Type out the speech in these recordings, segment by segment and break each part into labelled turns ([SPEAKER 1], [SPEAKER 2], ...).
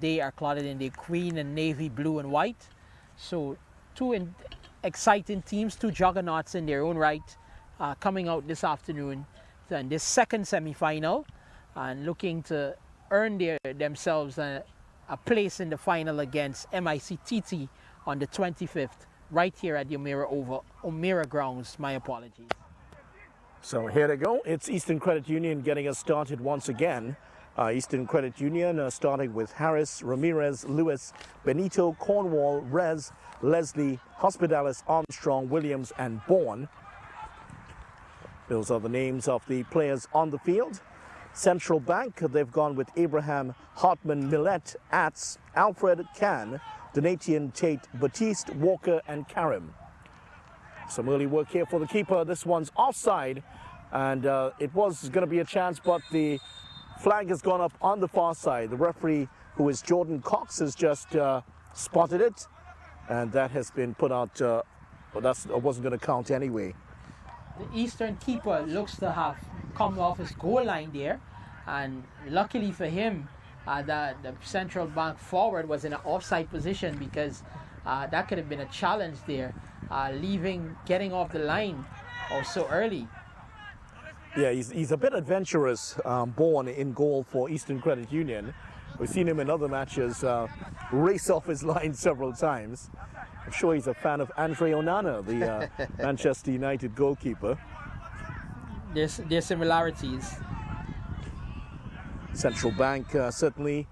[SPEAKER 1] They are clotted in the queen and navy blue and white. So two exciting teams, two juggernauts in their own right, coming out this afternoon in this second semi-final and looking to earn themselves a place in the final against MICTT on the 25th, right here at the O'Meara grounds. My apologies.
[SPEAKER 2] So here they go. It's Eastern Credit Union getting us started once again. Eastern Credit Union starting with Harris, Ramirez, Lewis, Benito, Cornwall, Rez, Leslie, Hospitalis, Armstrong, Williams, and Bourne. Those are the names of the players on the field. Central Bank, they've gone with Abraham, Hartman, Millet, Atz, Alfred, Can, Donatian, Tate, Batiste, Walker, and Karim. Some early work here for the keeper. This one's offside, and it was going to be a chance, but the flag has gone up on the far side. The referee, who is Jordan Cox, has just spotted it, and that has been put out. That wasn't going to count anyway.
[SPEAKER 1] The Eastern keeper looks to have come off his goal line there, and luckily for him, the Central Bank forward was in an offside position, because that could have been a challenge there, getting off the line so early.
[SPEAKER 2] Yeah, he's a bit adventurous, Bourne in goal for Eastern Credit Union. We've seen him in other matches race off his line several times. I'm sure he's a fan of Andre Onana, the Manchester United goalkeeper.
[SPEAKER 1] There's similarities.
[SPEAKER 2] Central Bank, certainly,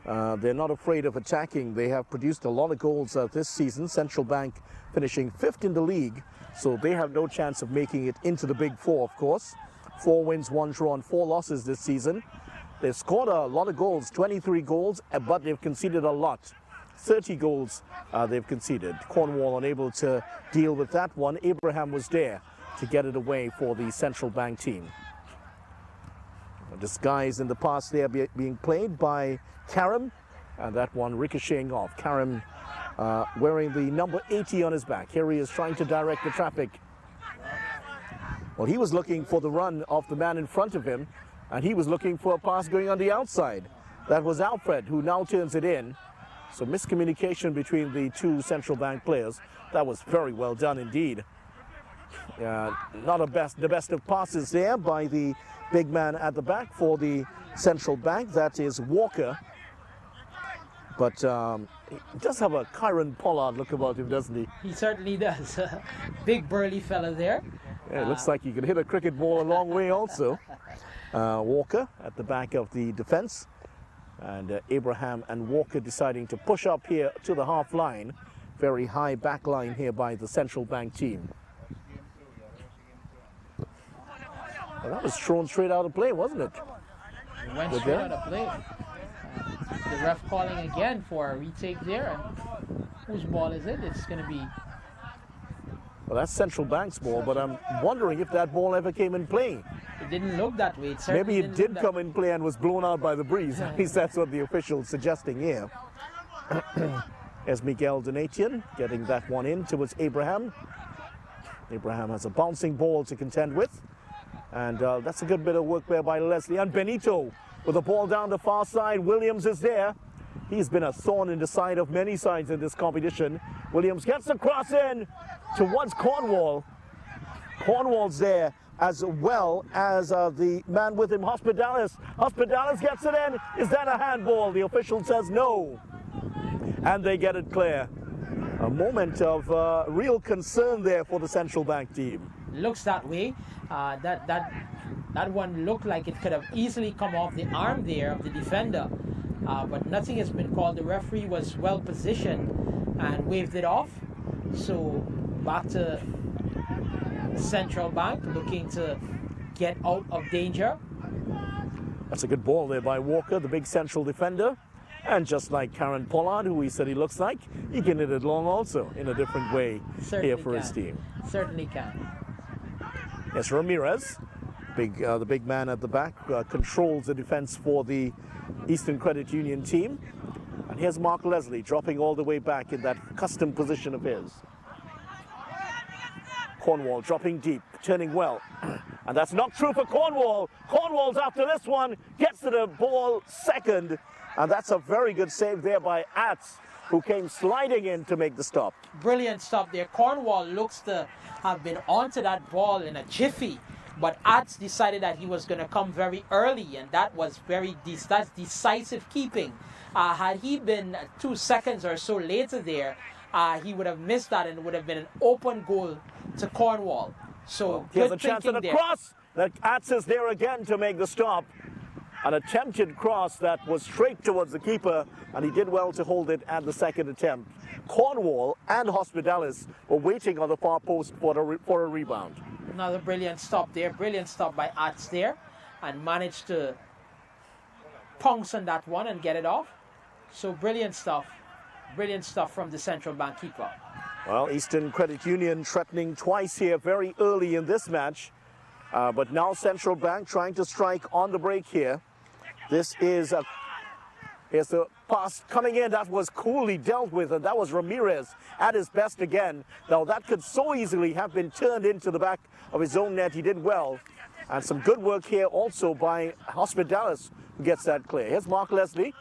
[SPEAKER 2] they're not afraid of attacking. They have produced a lot of goals this season. Central Bank finishing 5th in the league, so they have no chance of making it into the Big Four, of course. 4 wins, 1 draw, and 4 losses this season. They've scored a lot of goals, 23 goals, but they've conceded a lot. 30 goals they've conceded. Cornwall unable to deal with that one. Abraham was there to get it away for the Central Bank team. Disguise in the pass there being played by Karim, and that one ricocheting off. Karim wearing the number 80 on his back. Here he is trying to direct the traffic. Well, he was looking for the run of the man in front of him, and he was looking for a pass going on the outside. That was Alfred, who now turns it in. So miscommunication between the two Central Bank players. That was very well done indeed. Not the best of passes there by the big man at the back for the Central Bank. That is Walker. But he does have a Kyron Pollard look about him, doesn't he?
[SPEAKER 1] He certainly does. Big burly fella there.
[SPEAKER 2] Yeah, it looks like he can hit a cricket ball a long way also. Walker at the back of the defense. And Abraham and Walker deciding to push up here to the half line. Very high back line here by the Central Bank team. Well, that was thrown straight out of play, wasn't it?
[SPEAKER 1] It went straight out of play. The ref calling again for a retake there. And whose ball is it? It's going to be...
[SPEAKER 2] Well, that's Central Bank's ball, but I'm wondering if that ball ever came in play.
[SPEAKER 1] It didn't look that way.
[SPEAKER 2] Maybe it did come in play and was blown out by the breeze. At least that's what the official's suggesting here. There's Miguel Donatian getting that one in towards Abraham. Abraham has a bouncing ball to contend with. And that's a good bit of work there by Leslie. And Benito with the ball down the far side. Williams is there. He's been a thorn in the side of many sides in this competition. Williams gets the cross in towards Cornwall. Cornwall's there as well as the man with him, Hospitalis. Hospitalis gets it in. Is that a handball? The official says no. And they get it clear. A moment of real concern there for the Central Bank team.
[SPEAKER 1] Looks that way. That one looked like it could have easily come off the arm there of the defender. But nothing has been called. The referee was well positioned and waved it off. So back to Central Bank looking to get out of danger.
[SPEAKER 2] That's a good ball there by Walker, the big central defender. And just like Kyron Pollard, who he said he looks like, he can hit it long also in a different way here for his team.
[SPEAKER 1] Certainly can.
[SPEAKER 2] Yes, Ramirez, the big man at the back, controls the defense for the Eastern Credit Union team. And here's Mark Leslie dropping all the way back in that custom position of his. Cornwall dropping deep, turning well. And that's not true for Cornwall. Cornwall's after this one, gets to the ball second. And that's a very good save there by Atz, who came sliding in to make the stop.
[SPEAKER 1] Brilliant stop there. Cornwall looks to have been onto that ball in a jiffy, but Atz decided that he was going to come very early, and that was that's decisive keeping. Had he been 2 seconds or so later there, he would have missed that, and it would have been an open goal to Cornwall. So
[SPEAKER 2] Here's
[SPEAKER 1] good
[SPEAKER 2] a chance at
[SPEAKER 1] thinking
[SPEAKER 2] a
[SPEAKER 1] there.
[SPEAKER 2] cross. That Atz is there again to make the stop. An attempted cross that was straight towards the keeper, and he did well to hold it at the second attempt. Cornwall and Hospitalis were waiting on the far post for a rebound.
[SPEAKER 1] Another brilliant stop there. Brilliant stop by Atz there, and managed to pounce on that one and get it off. So brilliant stuff. Brilliant stuff from the central bank keeper.
[SPEAKER 2] Well, Eastern Credit Union threatening twice here very early in this match. But now Central Bank trying to strike on the break here. This is here's the pass coming in. That was coolly dealt with, and that was Ramirez at his best again. Now that could so easily have been turned into the back of his own net. He did well. And some good work here also by Hospitalis, who gets that clear. Here's Mark Leslie.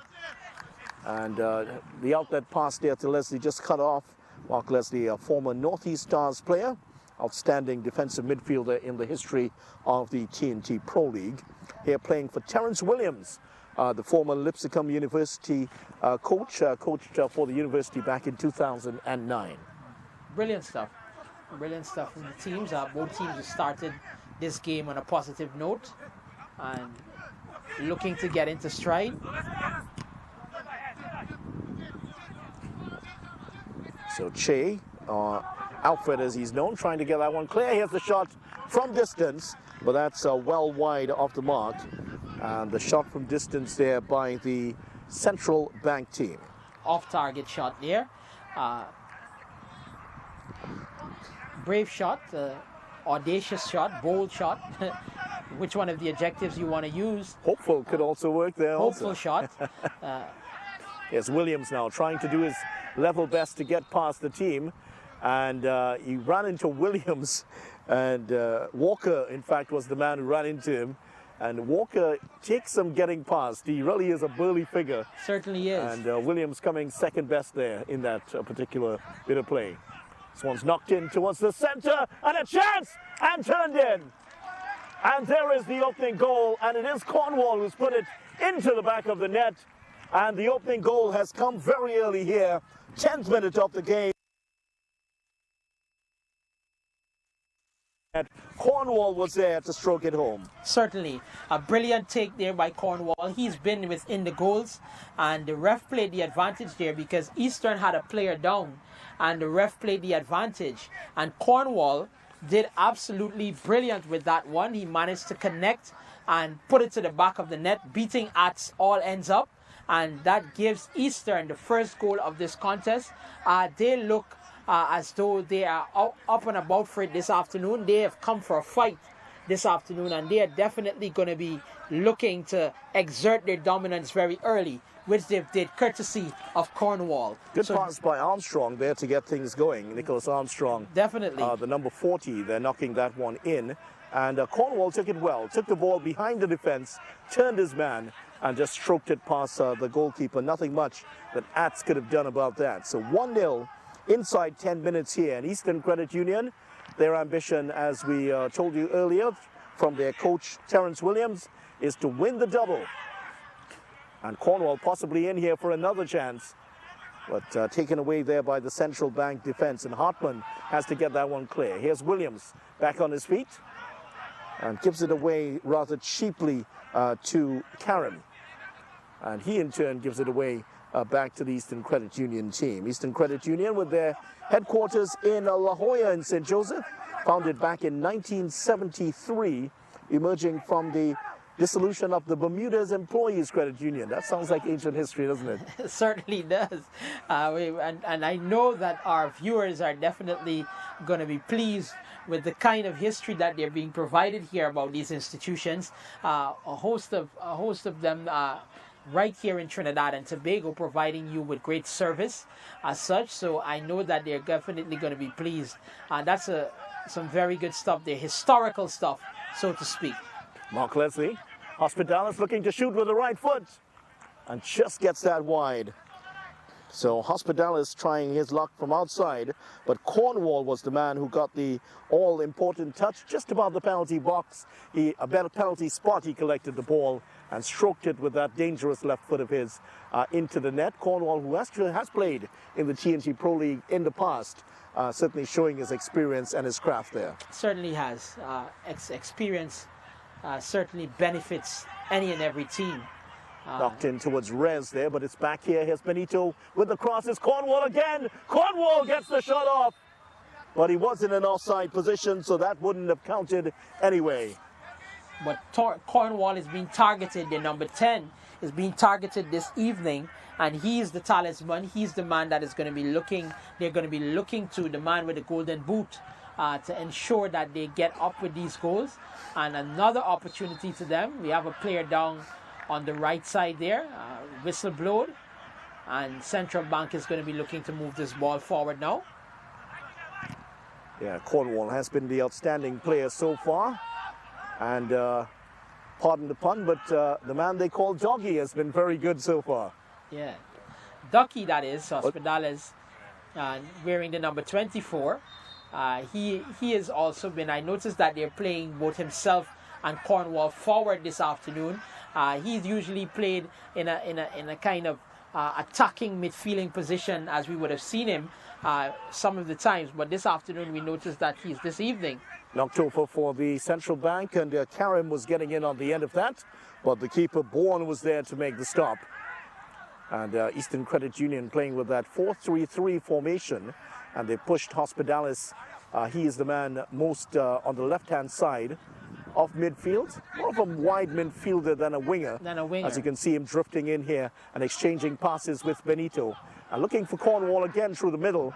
[SPEAKER 2] And the outlet pass there to Leslie just cut off. Mark Leslie, a former Northeast Stars player, outstanding defensive midfielder in the history of the TNT Pro League. Here playing for Terrence Williams, the former Lipscomb University coached for the university back in 2009.
[SPEAKER 1] Brilliant stuff. Brilliant stuff from the teams. Both teams have started this game on a positive note and looking to get into stride.
[SPEAKER 2] So Che, Alfred as he's known, trying to get that one clear. Here's the shot from distance, but that's well wide of the mark. And the shot from distance there by the Central Bank team.
[SPEAKER 1] Off-target shot there. Brave shot, audacious shot, bold shot. Which one of the adjectives you want to use?
[SPEAKER 2] Hopeful could also work there.
[SPEAKER 1] Hopeful shot.
[SPEAKER 2] Yes, Williams now trying to do his level best to get past the team. And he ran into Williams, and Walker, in fact, was the man who ran into him. And Walker takes some getting past. He really is a burly figure.
[SPEAKER 1] Certainly is.
[SPEAKER 2] And Williams coming second best there in that particular bit of play. This one's knocked in towards the center, and a chance, and turned in. And there is the opening goal, and it is Cornwall who's put it into the back of the net. And the opening goal has come very early here, 10th minute of the game. Cornwall was there to stroke it home.
[SPEAKER 1] Certainly. A brilliant take there by Cornwall. He's been within the goals, and the ref played the advantage there because Eastern had a player down, and the ref played the advantage. And Cornwall did absolutely brilliant with that one. He managed to connect and put it to the back of the net, beating Atz all ends up. And that gives Eastern the first goal of this contest. They look as though they are up and about for it this afternoon. They have come for a fight this afternoon, and they are definitely going to be looking to exert their dominance very early, which they did courtesy of Cornwall.
[SPEAKER 2] Good pass by Armstrong there to get things going. Nicholas Armstrong.
[SPEAKER 1] Definitely.
[SPEAKER 2] The number 40, they're knocking that one in. And Cornwall took it well, took the ball behind the defense, turned his man, and just stroked it past the goalkeeper. Nothing much that Atz could have done about that. So 1-0 inside 10 minutes here. And Eastern Credit Union, their ambition, as we told you earlier, from their coach Terrence Williams, is to win the double. And Cornwall possibly in here for another chance. But taken away there by the Central Bank defense. And Hartman has to get that one clear. Here's Williams back on his feet and gives it away rather cheaply to Karen. And he in turn gives it away back to the Eastern Credit Union team. Eastern Credit Union with their headquarters in La Jolla in St. Joseph, founded back in 1973, emerging from the dissolution of the Bermuda's Employees Credit Union. That sounds like ancient history, doesn't it?
[SPEAKER 1] It certainly does. And I know that our viewers are definitely going to be pleased with the kind of history that they're being provided here about these institutions. A host of them right here in Trinidad and Tobago, providing you with great service as such. So I know that they're definitely going to be pleased. That's some very good stuff there, historical stuff, so to speak.
[SPEAKER 2] Mark Leslie, Hospitalis looking to shoot with the right foot. and just gets that wide. So Hospitalis trying his luck from outside, but Cornwall was the man who got the all-important touch just above the penalty box. A better penalty spot, he collected the ball and stroked it with that dangerous left foot of his into the net. Cornwall, who actually has played in the TNT Pro League in the past, certainly showing his experience and his craft there.
[SPEAKER 1] Certainly has. Experience certainly benefits any and every team.
[SPEAKER 2] Knocked in towards Rez there, but it's back here. Here's Benito with the crosses. Cornwall again. Cornwall gets the shot off, but he was in an offside position, so that wouldn't have counted anyway.
[SPEAKER 1] But Cornwall is being targeted. The number 10 is being targeted this evening, and he is the talisman. He's the man that is going to be looking. They're going to be looking to the man with the golden boot to ensure that they get up with these goals. And another opportunity to them. We have a player down on the right side there, whistle blowed, and Central Bank is going to be looking to move this ball forward now.
[SPEAKER 2] Yeah, Cornwall has been the outstanding player so far, and pardon the pun, but the man they call Doggy has been very good so far.
[SPEAKER 1] Yeah, Ducky, that is, Hospitales, wearing the number 24. He has also been, I noticed that they're playing both himself and Cornwall forward this afternoon. He's usually played in a kind of attacking midfielding position as we would have seen him some of the times, but this afternoon we noticed that he's this evening.
[SPEAKER 2] Knocked over for the Central Bank, and Karim was getting in on the end of that, but the keeper Bourne was there to make the stop. And Eastern Credit Union playing with that 4-3-3 formation, and they pushed Hospitalis. He is the man most on the left-hand side of midfield, more of a wide midfielder than a winger. As you can see him drifting in here and exchanging passes with Benito. And looking for Cornwall again through the middle.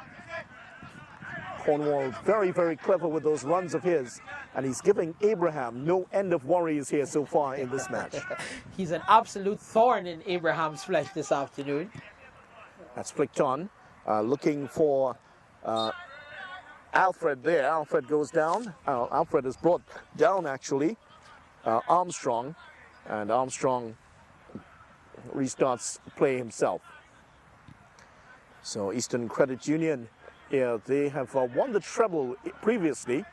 [SPEAKER 2] Cornwall very, very clever with those runs of his. And he's giving Abraham no end of worries here so far in this match.
[SPEAKER 1] He's an absolute thorn in Abraham's flesh this afternoon.
[SPEAKER 2] That's flicked on. Looking for Alfred there. Alfred goes down. Alfred is brought down, actually. Armstrong. And Armstrong restarts play himself. So Eastern Credit Union, yeah, they have won the treble previously.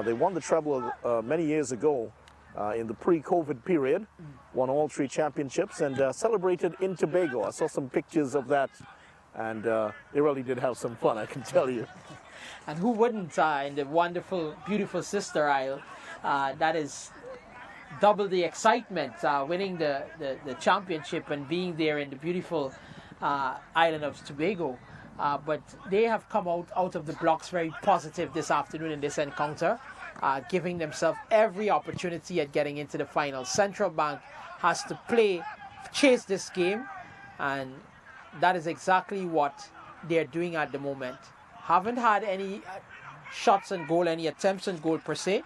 [SPEAKER 2] They won the treble many years ago in the pre-COVID period. Won all 3 championships and celebrated in Tobago. I saw some pictures of that, and they really did have some fun, I can tell you.
[SPEAKER 1] And who wouldn't in the wonderful, beautiful Sister Isle? That is double the excitement, winning the championship and being there in the beautiful island of Tobago. But they have come out of the blocks very positive this afternoon in this encounter, giving themselves every opportunity at getting into the final. Central Bank has to chase this game, and that is exactly what they're doing at the moment. Haven't had any shots on goal, any attempts on goal per se,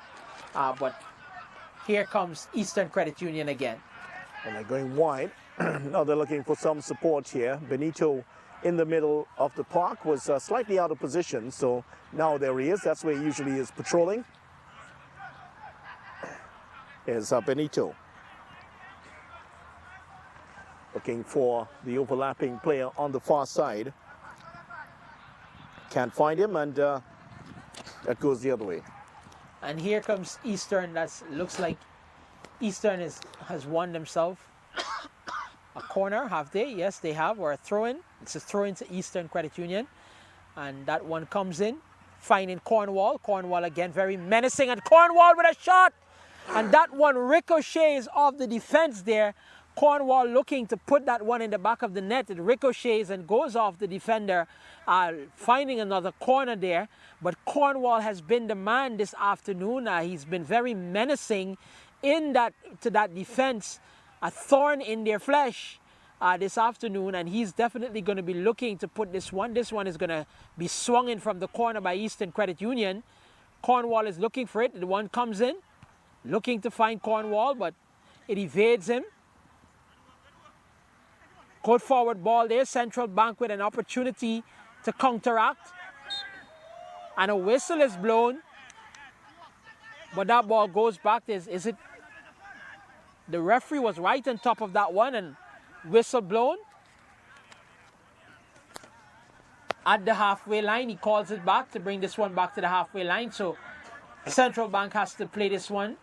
[SPEAKER 1] but here comes Eastern Credit Union again.
[SPEAKER 2] And they're going wide. Now they're looking for some support here. Benito in the middle of the park was slightly out of position, so now there he is. That's where he usually is patrolling. Here's Benito. Looking for the overlapping player on the far side. Can't find him, and that goes the other way.
[SPEAKER 1] And here comes Eastern. That looks like Eastern has won themselves a corner, have they? Yes, they have, or a throw-in. It's a throw-in to Eastern Credit Union. And that one comes in, finding Cornwall. Cornwall again, very menacing, and Cornwall with a shot! And that one ricochets off the defense there. Cornwall looking to put that one in the back of the net. It ricochets and goes off the defender, finding another corner there. But Cornwall has been the man this afternoon. He's been very menacing to that defense, a thorn in their flesh this afternoon. And he's definitely going to be looking to put this one. This one is going to be swung in from the corner by Eastern Credit Union. Cornwall is looking for it. The one comes in, looking to find Cornwall, but it evades him. Good forward ball there. Central Bank with an opportunity to counteract. And a whistle is blown. But that ball goes back. Is it? The referee was right on top of that one, and Whistle blown. At the halfway line, he calls it back to bring this one back to the halfway line. So Central Bank has to play this one.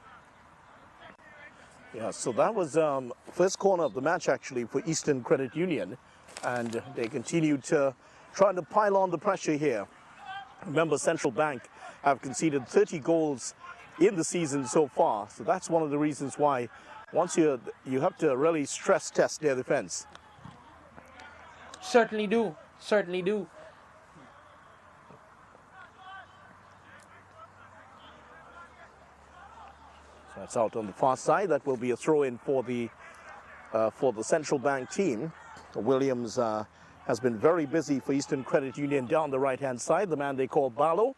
[SPEAKER 2] Yeah, so that was first corner of the match actually for Eastern Credit Union, and they continued to try to pile on the pressure here. Remember, Central Bank have conceded 30 goals in the season so far, so that's one of the reasons why once you have to really stress test their defense.
[SPEAKER 1] Certainly do, certainly do.
[SPEAKER 2] So that's out on the far side. That will be a throw-in for the Central Bank team. Williams has been very busy for Eastern Credit Union down the right-hand side, the man they call Barlow.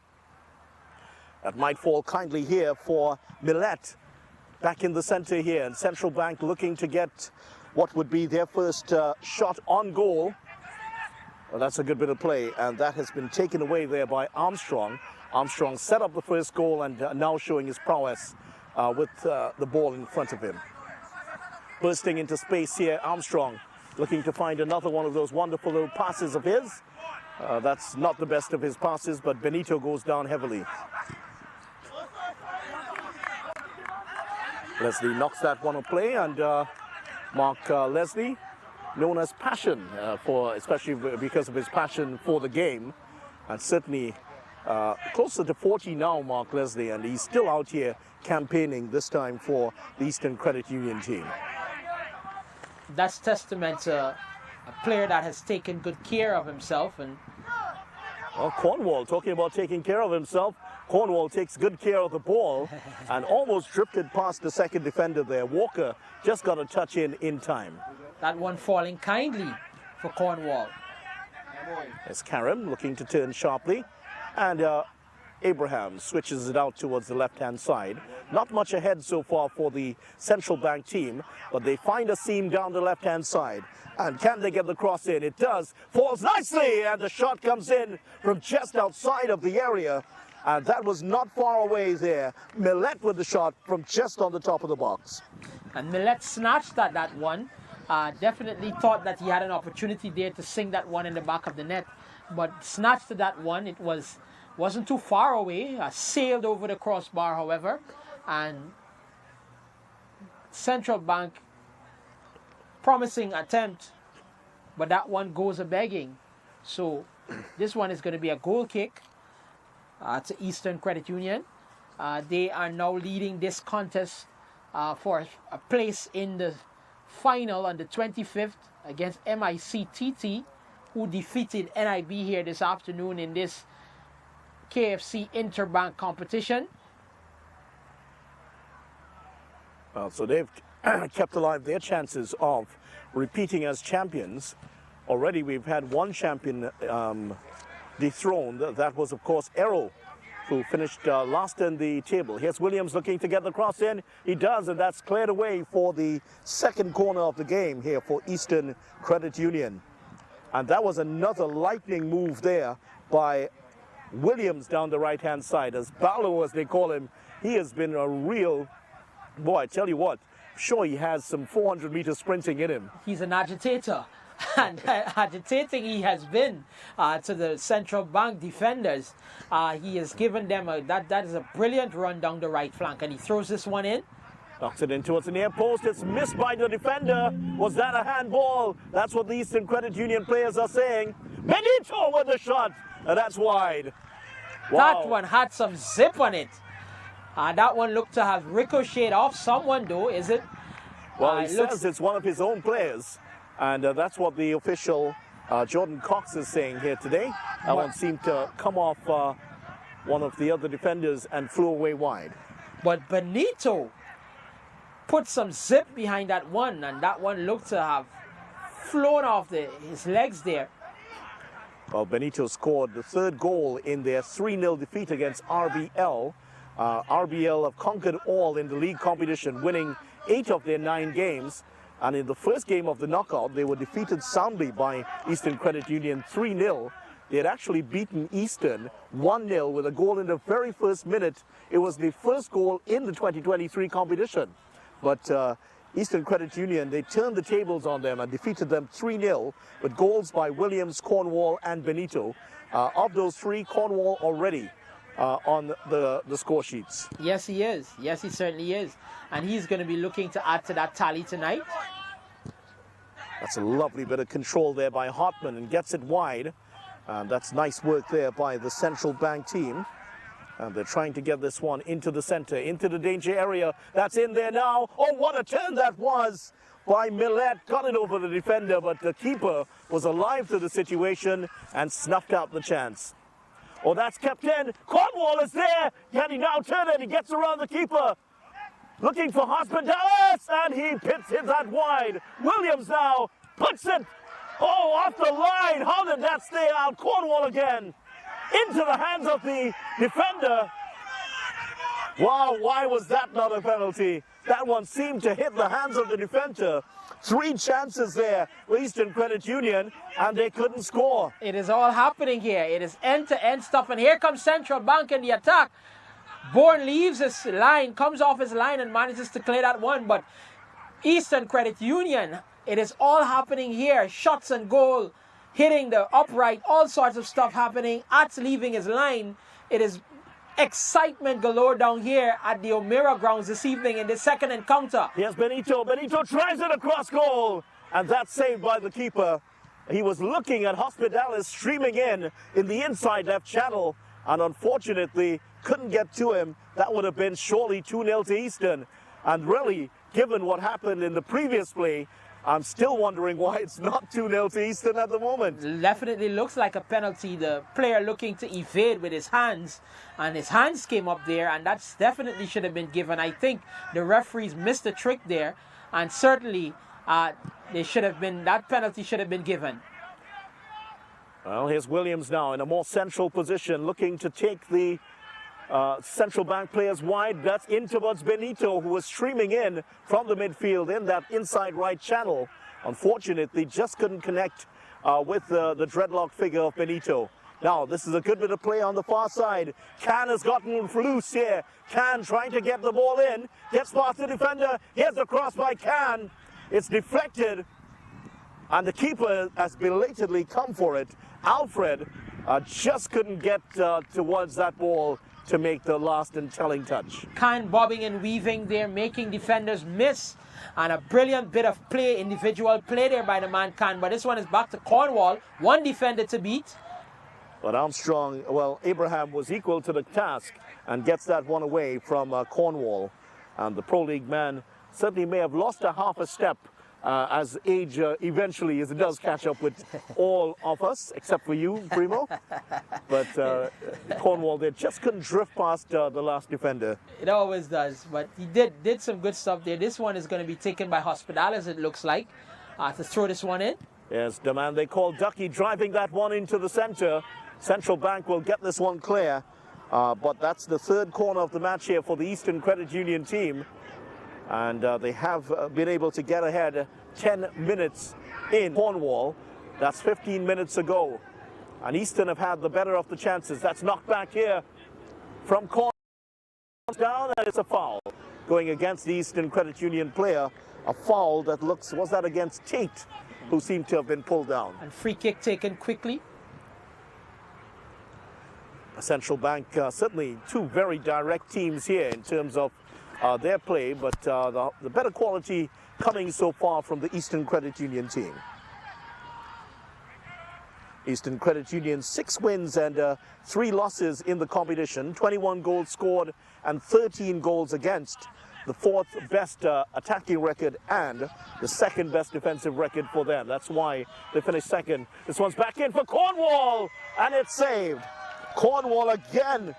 [SPEAKER 2] That might fall kindly here for Millet. Back in the center here, and Central Bank looking to get what would be their first shot on goal. Well, that's a good bit of play, and that has been taken away there by Armstrong. Armstrong set up the first goal and now showing his prowess with the ball in front of him. Bursting into space here, Armstrong looking to find another one of those wonderful little passes of his. That's not the best of his passes, but Benito goes down heavily. Leslie knocks that one a play, and Mark Leslie, known as Passion, especially because of his passion for the game, and certainly closer to 40 now, Mark Leslie, and he's still out here campaigning, this time for the Eastern Credit Union team.
[SPEAKER 1] That's testament to a player that has taken good care of himself. And
[SPEAKER 2] well, Cornwall, talking about taking care of himself, Cornwall takes good care of the ball and almost drifted past the second defender there. Walker just got a touch in time.
[SPEAKER 1] That one falling kindly for Cornwall.
[SPEAKER 2] There's Karim looking to turn sharply, and Abraham switches it out towards the left-hand side. Not much ahead so far for the Central Bank team, but they find a seam down the left-hand side. And can they get the cross in? It does. Falls nicely, and the shot comes in from just outside of the area. And that was not far away there. Millet with the shot from just on the top of the box.
[SPEAKER 1] And Millet snatched at that one. Definitely thought that he had an opportunity there to sink that one in the back of the net. But snatched at that one. It wasn't too far away. Sailed over the crossbar, however. And Central Bank, promising attempt, but that one goes a-begging. So this one is going to be a goal kick to Eastern Credit Union. They are now leading this contest for a place in the final on the 25th against MICTT, who defeated NIB here this afternoon in this KFC Interbank competition.
[SPEAKER 2] So they've kept alive their chances of repeating as champions. Already we've had one champion dethroned. That was, of course, Errol, who finished last in the table. Here's Williams looking to get the cross in. He does, and that's cleared away for the second corner of the game here for Eastern Credit Union. And that was another lightning move there by Williams down the right-hand side. As Barlow, as they call him, he has been a real, boy, I tell you what, sure he has some 400-meter sprinting in him.
[SPEAKER 1] He's an agitator. And agitating he has been to the Central Bank defenders. He has given them that is a brilliant run down the right flank, and he throws this one in.
[SPEAKER 2] Knocks it in towards the near post. It's missed by the defender. Was that a handball? That's what the Eastern Credit Union players are saying. Benito with the shot, and that's wide. Wow.
[SPEAKER 1] That one had some zip on it. That one looked to have ricocheted off someone, though, is it?
[SPEAKER 2] Well, he says it's one of his own players. And that's what the official, Jordan Cox, is saying here today. That one seemed to come off one of the other defenders and flew away wide.
[SPEAKER 1] But Benito put some zip behind that one, and that one looked to have flown off his legs there.
[SPEAKER 2] Well, Benito scored the third goal in their 3-0 defeat against RBL. RBL have conquered all in the league competition, winning 8 of their 9 games. And in the first game of the knockout, they were defeated soundly by Eastern Credit Union 3-0. They had actually beaten Eastern 1-0 with a goal in the very first minute. It was the first goal in the 2023 competition. But Eastern Credit Union, they turned the tables on them and defeated them 3-0 with goals by Williams, Cornwall and Benito. Of those three, Cornwall already on the score sheets.
[SPEAKER 1] Yes, he is. Yes, he certainly is. And he's going to be looking to add to that tally tonight.
[SPEAKER 2] That's a lovely bit of control there by Hartman and gets it wide. That's nice work there by the Central Bank team. And they're trying to get this one into the center, into the danger area. That's in there now. Oh, what a turn that was by Millet. Got it over the defender, but the keeper was alive to the situation and snuffed out the chance. Oh, that's kept in. Cornwall is there. Can he now turn it? He gets around the keeper. Looking for Hospitalis, and he hits that wide. Williams now puts it, off the line. How did that stay out? Cornwall again. Into the hands of the defender. Wow, why was that not a penalty? That one seemed to hit the hands of the defender. 3 chances there for Eastern Credit Union, and they couldn't score.
[SPEAKER 1] It is all happening here. It is end-to-end stuff, and here comes Central Bank in the attack. Bourne leaves his line, comes off his line and manages to clear that one, but Eastern Credit Union, it is all happening here. Shots and goal, hitting the upright, all sorts of stuff happening. At's leaving his line. It is excitement galore down here at the O'Meara grounds this evening in the second encounter.
[SPEAKER 2] Here's Benito. Benito tries it across goal, and that's saved by the keeper. He was looking at Hospitalis streaming in the inside left channel, and unfortunately couldn't get to him. That would have been surely 2-0 to Eastern. And really, given what happened in the previous play, I'm still wondering why it's not 2-0 to Eastern at the moment.
[SPEAKER 1] Definitely looks like a penalty. The player looking to evade with his hands, and his hands came up there, and that's definitely should have been given. I think the referees missed the trick there, and certainly they should have been, that penalty should have been given.
[SPEAKER 2] Well, here's Williams now in a more central position, looking to take the Central Bank players wide. That's in towards Benito, who was streaming in from the midfield in that inside right channel. Unfortunately, just couldn't connect with the dreadlock figure of Benito. Now, this is a good bit of play on the far side. Can has gotten loose here. Can trying to get the ball in. Gets past the defender. Here's the cross by Can. It's deflected. And the keeper has belatedly come for it. Alfred just couldn't get towards that ball to make the last and telling touch.
[SPEAKER 1] Can bobbing and weaving there, making defenders miss. And a brilliant bit of play, individual play there by the man Can. But this one is back to Cornwall. One defender to beat.
[SPEAKER 2] But Armstrong, well, Abraham was equal to the task and gets that one away from Cornwall. And the Pro League man certainly may have lost a half a step as age eventually, as it does catch up with all of us, except for you, Primo. But Cornwall, they just couldn't drift past the last defender.
[SPEAKER 1] It always does, but he did some good stuff there. This one is going to be taken by Hospitalis, it looks like, to throw this one in.
[SPEAKER 2] Yes, the man they call Ducky driving that one into the center. Central Bank will get this one clear, but that's the third corner of the match here for the Eastern Credit Union team. And they have been able to get ahead 10 minutes in Cornwall. That's 15 minutes ago. And Eastern have had the better of the chances. That's knocked back here from Cornwall down, and it's a foul going against the Eastern Credit Union player. A foul that looks, was that against Tate, who seemed to have been pulled down.
[SPEAKER 1] And free kick taken quickly.
[SPEAKER 2] Central Bank, certainly two very direct teams here in terms of their play, but the better quality coming so far from the Eastern Credit Union team. Eastern Credit Union 6 wins and 3 losses in the competition, 21 goals scored and 13 goals against. The 4th best attacking record and the 2nd best defensive record for them. That's why they finished 2nd. This one's back in for Cornwall, and it's saved. Cornwall again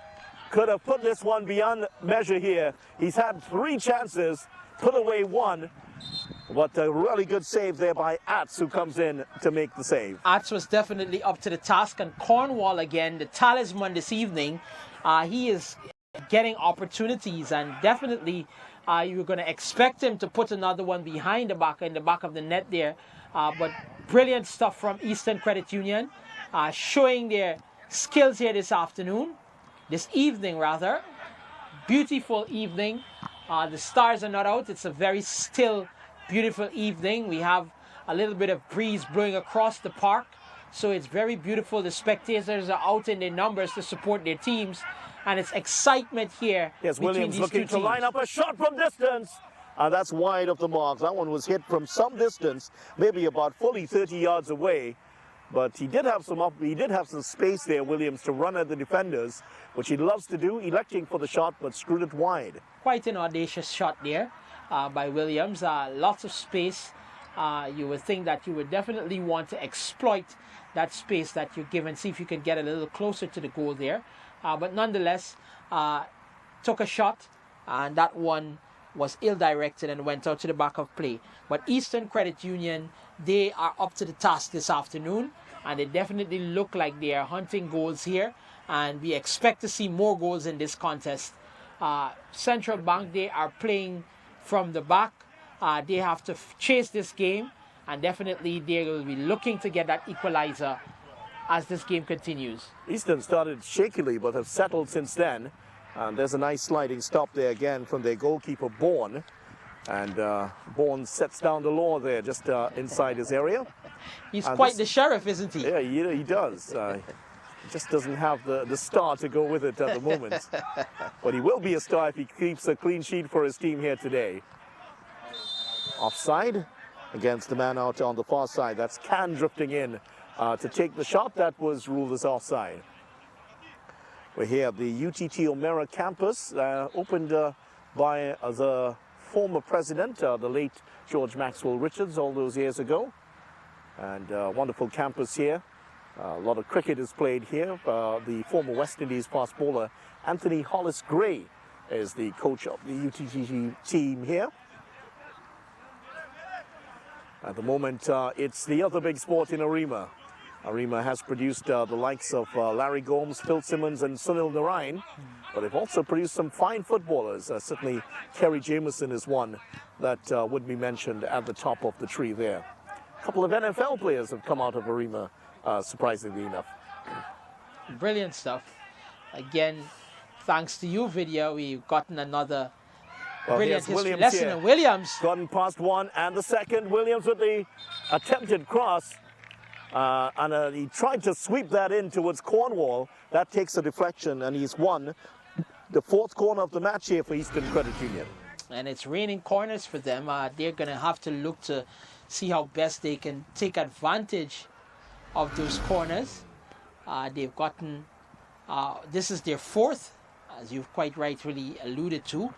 [SPEAKER 2] could have put this one beyond measure here. He's had 3 chances, put away 1, but a really good save there by Atz, who comes in to make the save.
[SPEAKER 1] Atz was definitely up to the task, and Cornwall again, the talisman this evening. He is getting opportunities, and definitely you're going to expect him to put another one behind the back, in the back of the net there. But brilliant stuff from Eastern Credit Union, showing their skills here this evening rather. Beautiful evening. The stars are not out. It's a very still beautiful evening. We have a little bit of breeze blowing across the park, so it's very beautiful. The spectators are out in their numbers to support their teams, and it's excitement here.
[SPEAKER 2] Yes,
[SPEAKER 1] between
[SPEAKER 2] Williams
[SPEAKER 1] these
[SPEAKER 2] looking
[SPEAKER 1] two
[SPEAKER 2] to line
[SPEAKER 1] teams.
[SPEAKER 2] up a shot from distance. And that's wide of the mark. That one was hit from some distance, maybe about fully 30 yards away. But he did have some space there, Williams, to run at the defenders, which he loves to do, electing for the shot, but screwed it wide.
[SPEAKER 1] Quite an audacious shot there by Williams. Lots of space. You would think that you would definitely want to exploit that space that you're given, see if you can get a little closer to the goal there. But nonetheless, took a shot, and that one was ill-directed and went out to the back of play. But Eastern Credit Union, they are up to the task this afternoon, and they definitely look like they are hunting goals here, and we expect to see more goals in this contest. Central Bank, they are playing from the back. They have to chase this game, and definitely they will be looking to get that equalizer as this game continues.
[SPEAKER 2] Eastern started shakily, but have settled since then. And there's a nice sliding stop there again from their goalkeeper, Bourne. And Bourne sets down the law there just inside his area.
[SPEAKER 1] He's quite the sheriff, isn't he?
[SPEAKER 2] Yeah, he does. He just doesn't have the star to go with it at the moment. But he will be a star if he keeps a clean sheet for his team here today. Offside against the man out on the far side. That's Can drifting in to take the shot. That was ruled as offside. We're here at the UTT O'Meara campus, opened by the former president, the late George Maxwell Richards, all those years ago. And wonderful campus here. A lot of cricket is played here. The former West Indies fast bowler Anthony Hollis Gray is the coach of the UTT team here. At the moment, it's the other big sport in Arima. Arima has produced the likes of Larry Gomes, Phil Simmons, and Sunil Narayan, but they've also produced some fine footballers. Certainly, Kerry Jameson is one that would be mentioned at the top of the tree there. A couple of NFL players have come out of Arima, surprisingly enough.
[SPEAKER 1] Brilliant stuff. Again, thanks to you, video, we've gotten another brilliant history lesson. And Williams
[SPEAKER 2] gotten past one and the second. Williams with the attempted cross. And he tried to sweep that in towards Cornwall. That takes a deflection, and he's won the fourth corner of the match here for Eastern Credit Union.
[SPEAKER 1] And it's raining corners for them. They're going to have to look to see how best they can take advantage of those corners. They've gotten, this is their fourth, as you've quite rightfully alluded to.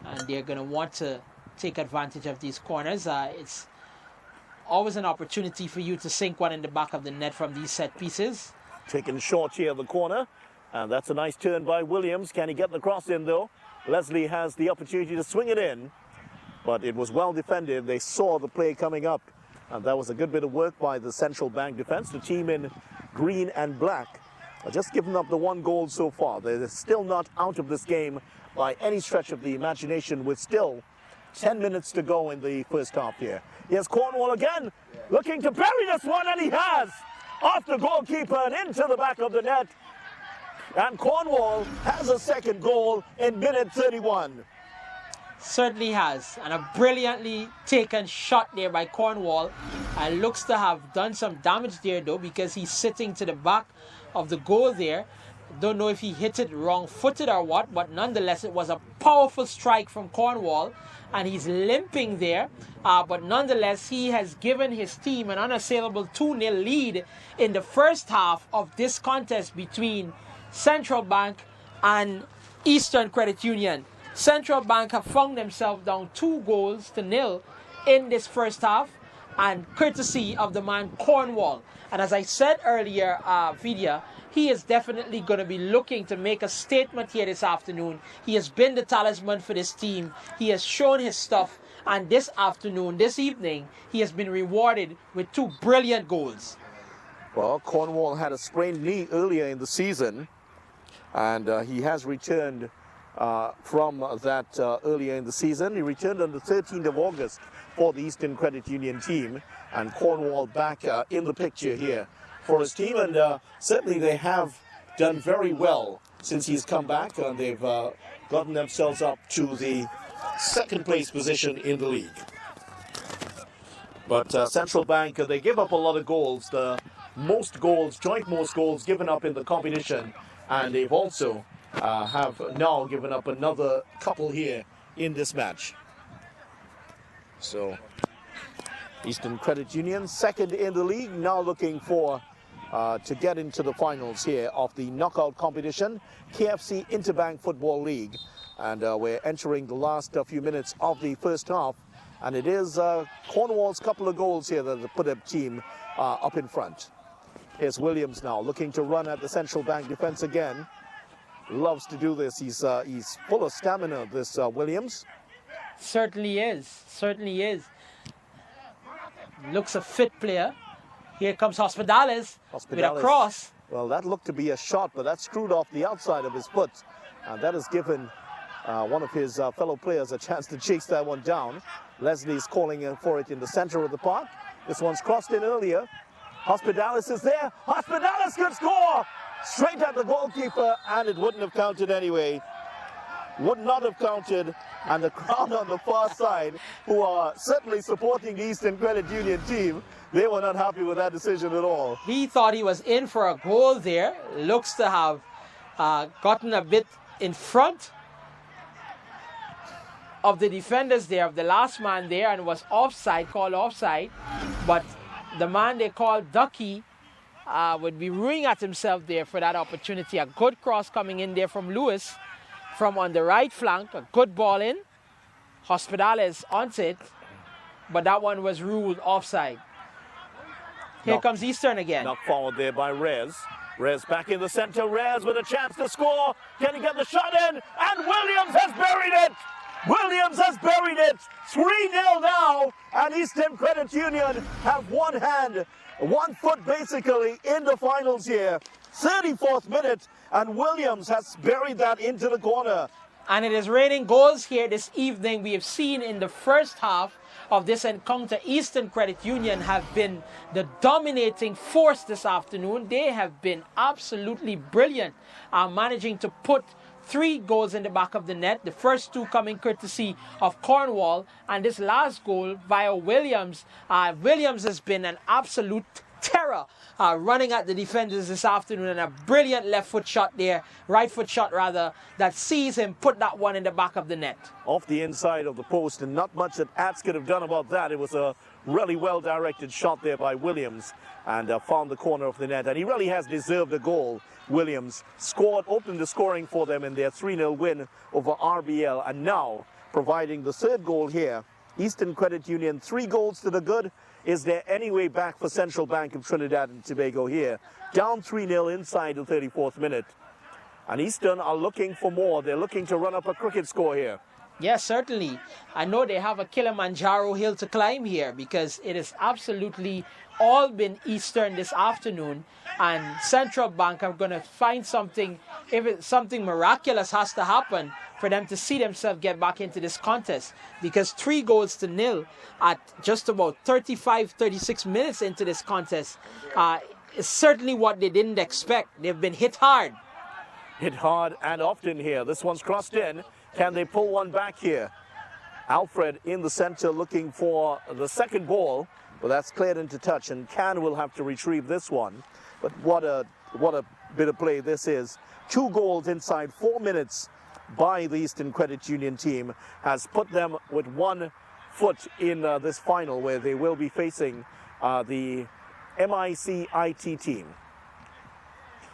[SPEAKER 1] And they're going to want to take advantage of these corners. It's always an opportunity for you to sink one in the back of the net from these set pieces.
[SPEAKER 2] Taken short here at the corner, and that's a nice turn by Williams. Can he get the cross in though? Leslie has the opportunity to swing it in, but it was well defended. They saw the play coming up, and that was a good bit of work by the Central Bank defense. The team in green and black are just given up the one goal so far. They're still not out of this game by any stretch of the imagination, with still 10 minutes to go in the first half here. Here's Cornwall again, looking to bury this one, and he has! Off the goalkeeper and into the back of the net. And Cornwall has a second goal in minute 31.
[SPEAKER 1] Certainly has. And a brilliantly taken shot there by Cornwall. And looks to have done some damage there though, because he's sitting to the back of the goal there. Don't know if he hit it wrong-footed or what, but nonetheless it was a powerful strike from Cornwall, and he's limping there, but nonetheless he has given his team an unassailable 2-0 lead in the first half of this contest between Central Bank and Eastern Credit Union. Central Bank have found themselves down 2-0 in this first half, and courtesy of the man Cornwall. And as I said earlier, Vidya, he is definitely going to be looking to make a statement here this afternoon. He has been the talisman for this team. He has shown his stuff. And this evening, he has been rewarded with 2 brilliant goals.
[SPEAKER 2] Well, Cornwall had a sprained knee earlier in the season, and he has returned from that earlier in the season. He returned on the 13th of August for the Eastern Credit Union team, and Cornwall back in the picture here for his team, and certainly they have done very well since he's come back, and they've gotten themselves up to the second place position in the league. But Central Bank, they give up a lot of goals, the most goals, joint most goals given up in the competition. And they've also have now given up another couple here in this match. So Eastern Credit Union, second in the league, now looking for to get into the finals here of the knockout competition, KFC Interbank Football League. And we're entering the last few minutes of the first half. And it is Cornwall's couple of goals here that put the team up in front. Here's Williams now looking to run at the Central Bank defense again. Loves to do this. He's full of stamina, this Williams.
[SPEAKER 1] Certainly is. Certainly is. Looks a fit player. Here comes Hospitales with a cross.
[SPEAKER 2] Well, that looked to be a shot, but that screwed off the outside of his foot. And that has given one of his fellow players a chance to chase that one down. Leslie's calling for it in the center of the park. This one's crossed in earlier. Hospitales is there. Hospitales could score! Straight at the goalkeeper, and it wouldn't have counted anyway. Would not have counted. And the crowd on the far side, who are certainly supporting the Eastern Credit Union team, they were not happy with that decision at all.
[SPEAKER 1] He thought he was in for a goal there. Looks to have gotten a bit in front of the defenders there, of the last man there, and was offside, called offside. But the man they called Ducky would be ruining at himself there for that opportunity. A good cross coming in there from Lewis from on the right flank. A good ball in. Hospitales onto it, but that one was ruled offside. Here comes Eastern again.
[SPEAKER 2] Knocked forward there by Rez. Rez back in the center. Rez with a chance to score. Can he get the shot in? And Williams has buried it! Williams has buried it! 3-0 now, and Eastern Credit Union have one hand, 1 foot basically in the finals here. 34th minute, and Williams has buried that into the corner.
[SPEAKER 1] And it is raining goals here this evening. We have seen in the first half of this encounter, Eastern Credit Union have been the dominating force this afternoon. They have been absolutely brilliant, managing to put 3 goals in the back of the net. The first 2 coming courtesy of Cornwall, and this last goal via Williams. Williams has been an absolute terror running at the defenders this afternoon, and a brilliant left foot shot there, right foot shot rather, that sees him put that one in the back of the net.
[SPEAKER 2] Off the inside of the post, and not much that Ats could have done about that. It was a really well directed shot there by Williams, and found the corner of the net, and he really has deserved a goal. Williams scored, opened the scoring for them in their 3-0 win over RBL, and now providing the 3rd goal here. Eastern Credit Union 3 goals to the good. Is there any way back for Central Bank of Trinidad and Tobago here? Down 3-0 inside the 34th minute. And Eastern are looking for more. They're looking to run up a cricket score here.
[SPEAKER 1] Yes, certainly. I know they have a Kilimanjaro hill to climb here, because it has absolutely all been Eastern this afternoon, and Central Bank are going to find something. If something miraculous has to happen for them to see themselves get back into this contest, because 3-0 at just about 36 minutes into this contest is certainly what they didn't expect. They've been hit hard.
[SPEAKER 2] Hit hard and often here. This one's crossed in. Can they pull one back here? Alfred in the center looking for the second ball, but that's cleared into touch, and Can will have to retrieve this one. But what a bit of play this is. 2 goals inside 4 minutes by the Eastern Credit Union team has put them with 1 foot in this final, where they will be facing the MICIT team.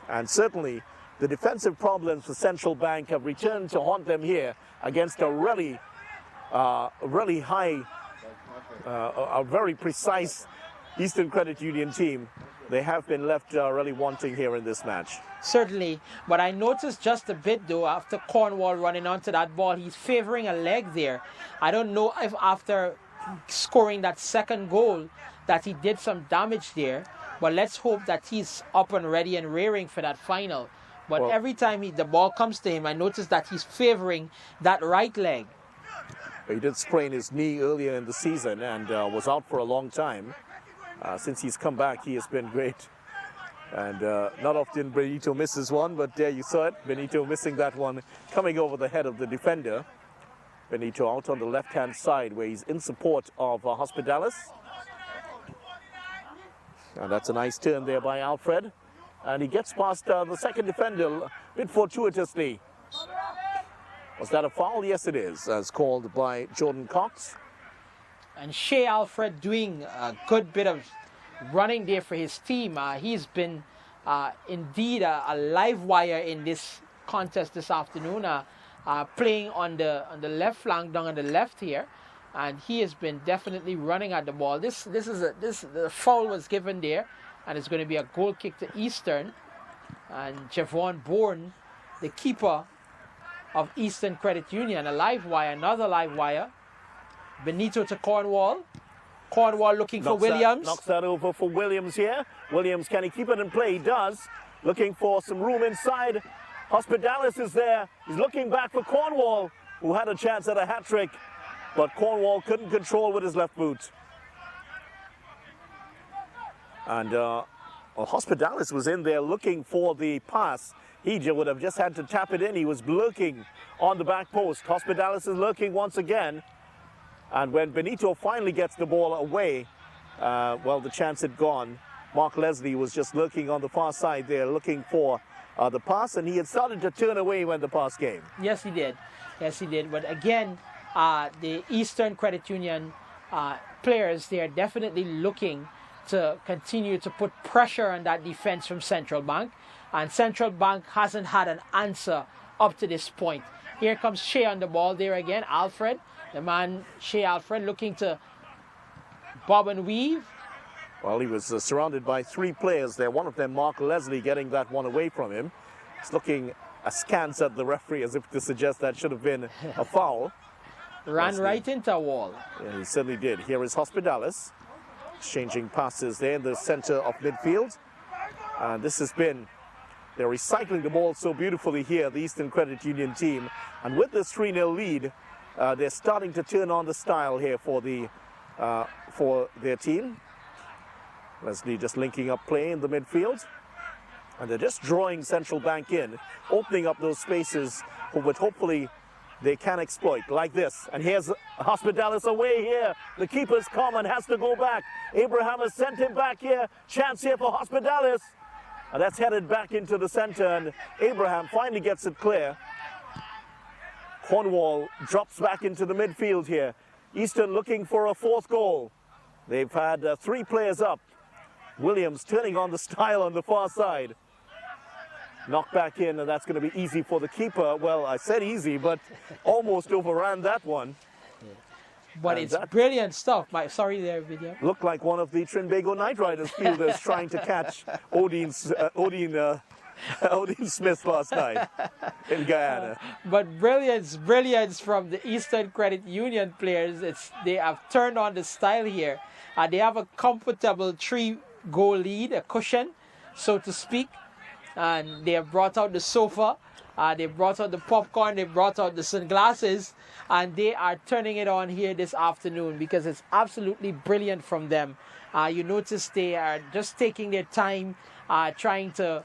[SPEAKER 2] And certainly the defensive problems for Central Bank have returned to haunt them here against a really high, a very precise Eastern Credit Union team. They have been left really wanting here in this match.
[SPEAKER 1] Certainly, but I noticed just a bit though, after Cornwall running onto that ball, he's favoring a leg there. I don't know if after scoring that second goal that he did some damage there, but let's hope that he's up and ready and rearing for that final. But every time the ball comes to him, I notice that he's favoring that right leg.
[SPEAKER 2] He did sprain his knee earlier in the season and was out for a long time. Since he's come back, he has been great. And not often Benito misses one, but there you saw it. Benito missing that one, coming over the head of the defender. Benito out on the left-hand side, where he's in support of Hospitales. And that's a nice turn there by Alfred. And he gets past the second defender a bit fortuitously. Was that a foul? Yes, it is, as called by Jordan Cox.
[SPEAKER 1] And Shea Alfred doing a good bit of running there for his team. He's been indeed a live wire in this contest this afternoon, playing on the left flank down on the left here, and he has been definitely running at the ball. The foul was given there, and it's going to be a goal kick to Eastern. And Javon Bourne, the keeper of Eastern Credit Union, a live wire, another live wire. Benito to Cornwall. Cornwall looking for Williams.
[SPEAKER 2] Knocks that over for Williams here. Williams, can he keep it in play? He does. Looking for some room inside. Hospitalis is there. He's looking back for Cornwall, who had a chance at a hat-trick, but Cornwall couldn't control with his left boot. And Hospitalis was in there looking for the pass. He would have just had to tap it in. He was lurking on the back post. Hospitalis is lurking once again. And when Benito finally gets the ball away, well, the chance had gone. Mark Leslie was just lurking on the far side there, looking for the pass, and he had started to turn away when the pass came.
[SPEAKER 1] Yes, he did. Yes, he did. But again, the Eastern Credit Union players, they are definitely looking to continue to put pressure on that defense from Central Bank. And Central Bank hasn't had an answer up to this point. Here comes Shea on the ball there again. Alfred. The man, Shea Alfred, looking to bob and weave.
[SPEAKER 2] Well, he was surrounded by three players there. One of them, Mark Leslie, getting that one away from him. He's looking askance at the referee as if to suggest that should have been a foul.
[SPEAKER 1] Ran
[SPEAKER 2] Leslie.
[SPEAKER 1] right into a wall.
[SPEAKER 2] Yeah, he certainly did. Here is Hospitalis, exchanging passes there in the center of midfield. And this has been, they're recycling the ball so beautifully here, the Eastern Credit Union team. And with this 3-0 lead, they're starting to turn on the style here for their team. Leslie just linking up play in the midfield. And they're just drawing Central Bank in, opening up those spaces which hopefully they can exploit, like this. And here's Hospitalis away here. The keeper's come and has to go back. Abraham has sent him back here. Chance here for Hospitalis. And that's headed back into the center, and Abraham finally gets it clear. Cornwall drops back into the midfield here. Eastern looking for a fourth goal. They've had three players up. Williams turning on the style on the far side. Knocked back in, and that's going to be easy for the keeper. Well, I said easy, but almost overran that one.
[SPEAKER 1] But
[SPEAKER 2] and
[SPEAKER 1] it's brilliant stuff. Sorry there, video.
[SPEAKER 2] Looked like one of the Trinbago Knight Riders fielders trying to catch Odin Smith last night in Guyana.
[SPEAKER 1] But brilliance from the Eastern Credit Union players. They have turned on the style here. They have a comfortable 3-goal lead, a cushion, so to speak. And they have brought out the sofa, they brought out the popcorn, they brought out the sunglasses, and they are turning it on here this afternoon because it's absolutely brilliant from them. You notice they are just taking their time, trying to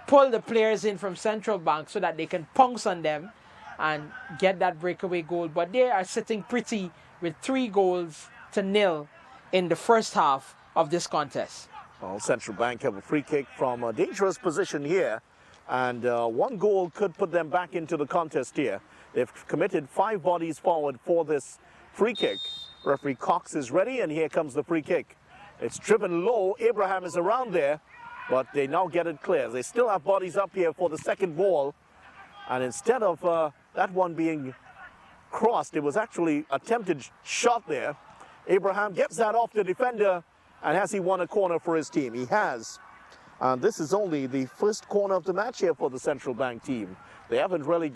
[SPEAKER 1] pull the players in from Central Bank so that they can pounce on them and get that breakaway goal. But they are sitting pretty with 3-0 in the first half of this contest.
[SPEAKER 2] Well, Central Bank have a free kick from a dangerous position here, and one goal could put them back into the contest here. They've committed 5 bodies forward for this free kick. Referee Cox is ready, and here comes the free kick. It's driven low. Abraham is around there, but they now get it clear. They still have bodies up here for the second ball, and instead of that one being crossed, it was actually attempted shot there. Abraham gets that off the defender, and has he won a corner for his team? He has. And this is only the first corner of the match here for the Central Bank team. They haven't really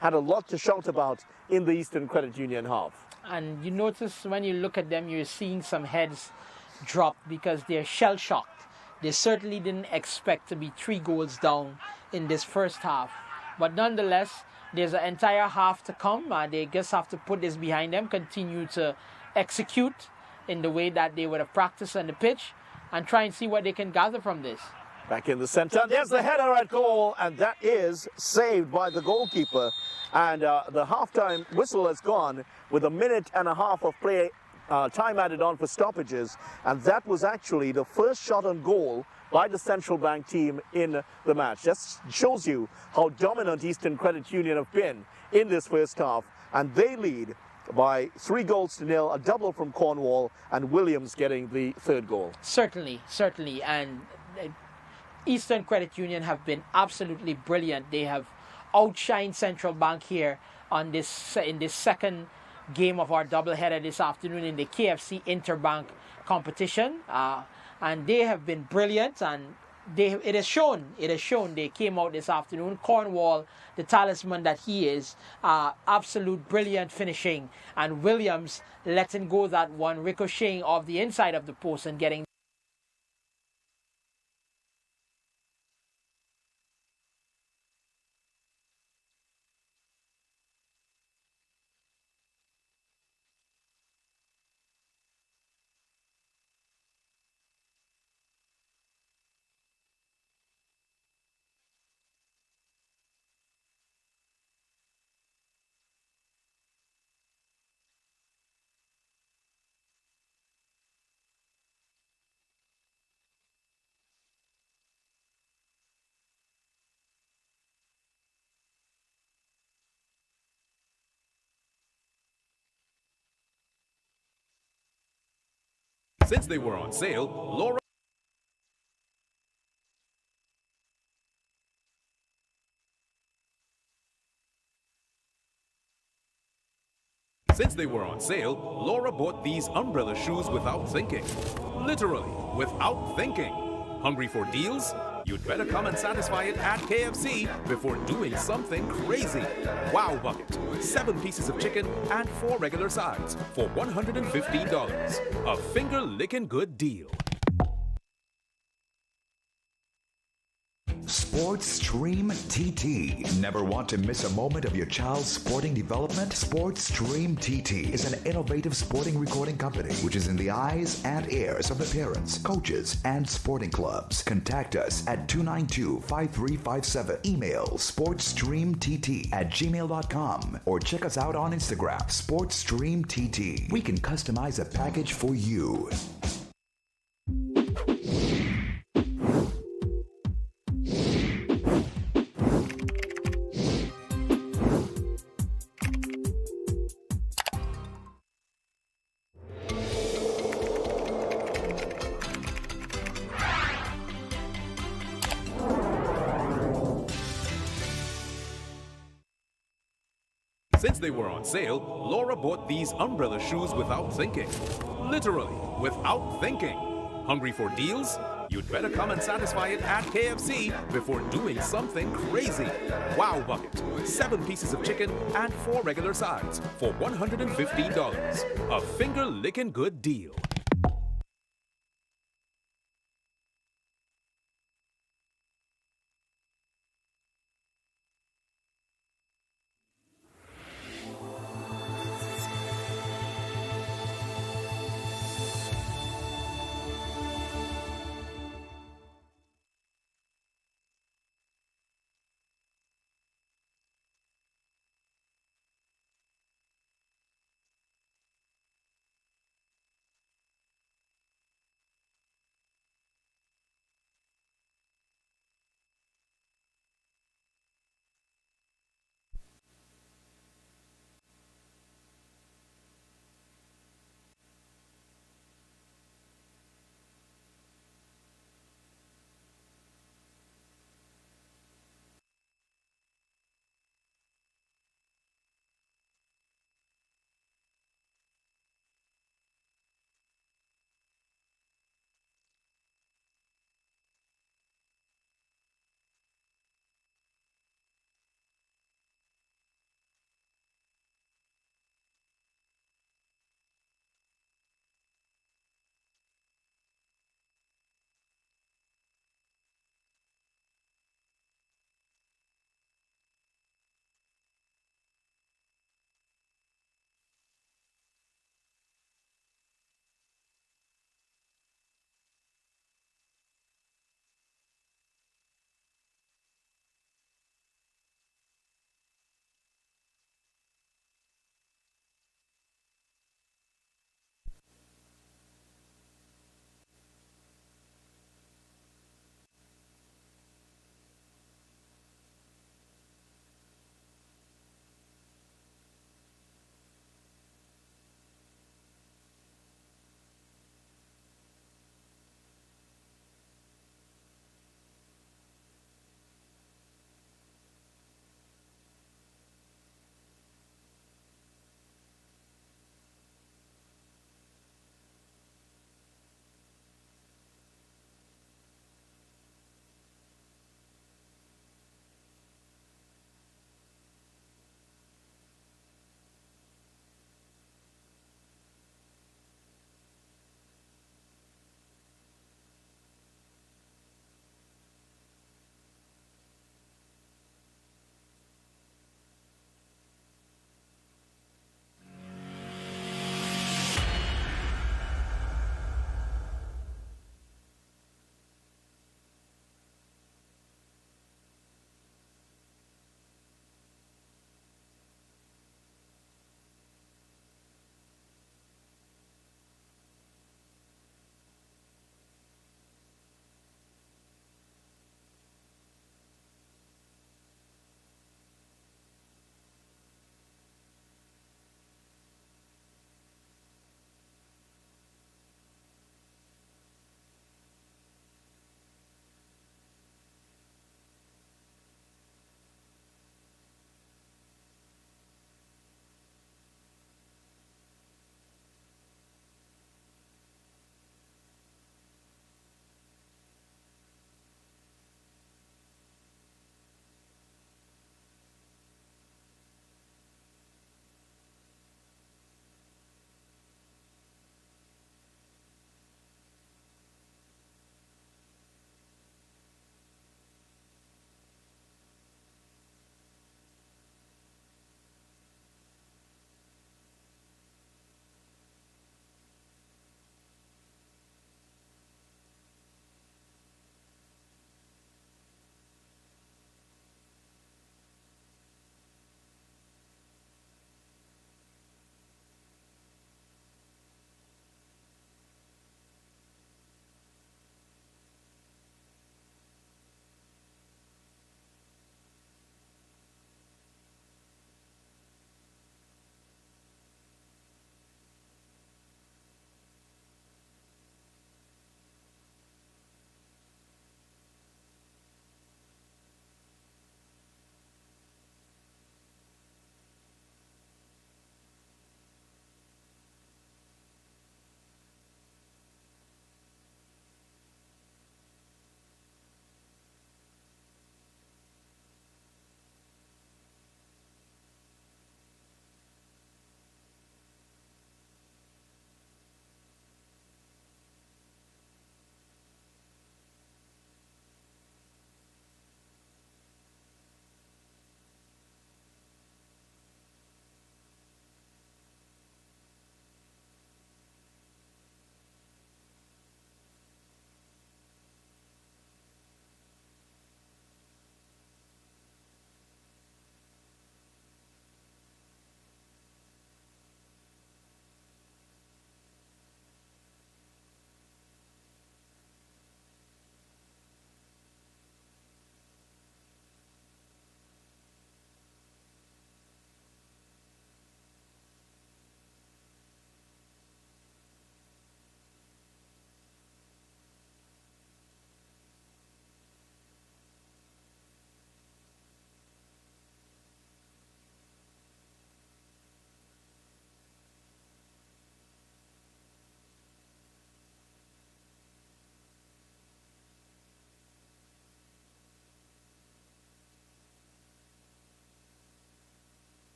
[SPEAKER 2] had a lot to shout about in the Eastern Credit Union half.
[SPEAKER 1] And you notice when you look at them, you're seeing some heads drop because they're shell-shocked. They certainly didn't expect to be 3 goals down in this first half. But nonetheless, there's an entire half to come. They just have to put this behind them, continue to execute in the way that they would have practiced on the pitch, and try and see what they can gather from this.
[SPEAKER 2] Back in the center, there's the header at goal, and that is saved by the goalkeeper. And the halftime whistle has gone with 1.5 minutes of play time added on for stoppages, and that was actually the first shot on goal by the Central Bank team in the match. That shows you how dominant Eastern Credit Union have been in this first half, and they lead by 3-0, a double from Cornwall, and Williams getting the third goal.
[SPEAKER 1] Certainly, certainly, and Eastern Credit Union have been absolutely brilliant. They have outshined Central Bank here on this in this second game of our doubleheader this afternoon in the KFC Interbank competition, and they have been brilliant, and it has shown. They came out this afternoon. Cornwall, the talisman that he is, absolute brilliant finishing, and Williams letting go that one, ricocheting off the inside of the post and getting.
[SPEAKER 3] Since they were on sale, Laura bought these umbrella shoes without thinking. Literally, without thinking. Hungry for deals? You'd better come and satisfy it at KFC before doing something crazy. Wow Bucket, 7 pieces of chicken and 4 regular sides for $115. A finger-licking good deal.
[SPEAKER 4] Sports Stream TT. Never want to miss a moment of your child's sporting development? Sports Stream TT is an innovative sporting recording company which is in the eyes and ears of the parents, coaches, and sporting clubs. Contact us at 292-5357. Email sportsstreamtt@gmail.com or check us out on Instagram, SportsStreamTT. We can customize a package for you.
[SPEAKER 3] Since they were on sale, Laura bought these umbrella shoes without thinking. Literally, without thinking. Hungry for deals? You'd better come and satisfy it at KFC before doing something crazy. Wow Bucket, 7 pieces of chicken and 4 regular sides for $115. A finger-licking good deal.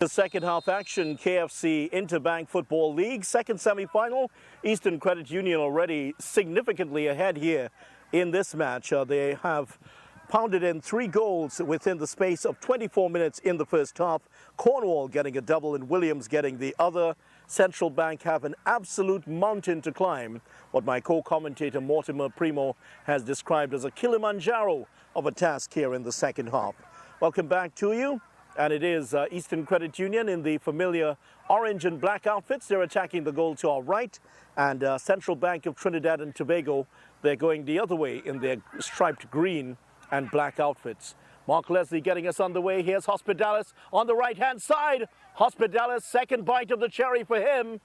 [SPEAKER 2] The second half action, KFC Interbank Football League, second semi-final. Eastern Credit Union already significantly ahead here in this match. They have pounded in 3 goals within the space of 24 minutes in the first half. Cornwall getting a double and Williams getting the other. Central Bank have an absolute mountain to climb, what my co-commentator Mortimer Primo has described as a Kilimanjaro of a task here in the second half. Welcome back to you. And it is Eastern Credit Union in the familiar orange and black outfits. They're attacking the goal to our right. And Central Bank of Trinidad and Tobago, they're going the other way in their striped green and black outfits. Mark Leslie getting us underway. Here's Hospitalis on the right-hand side. Hospitalis, second bite of the cherry for him.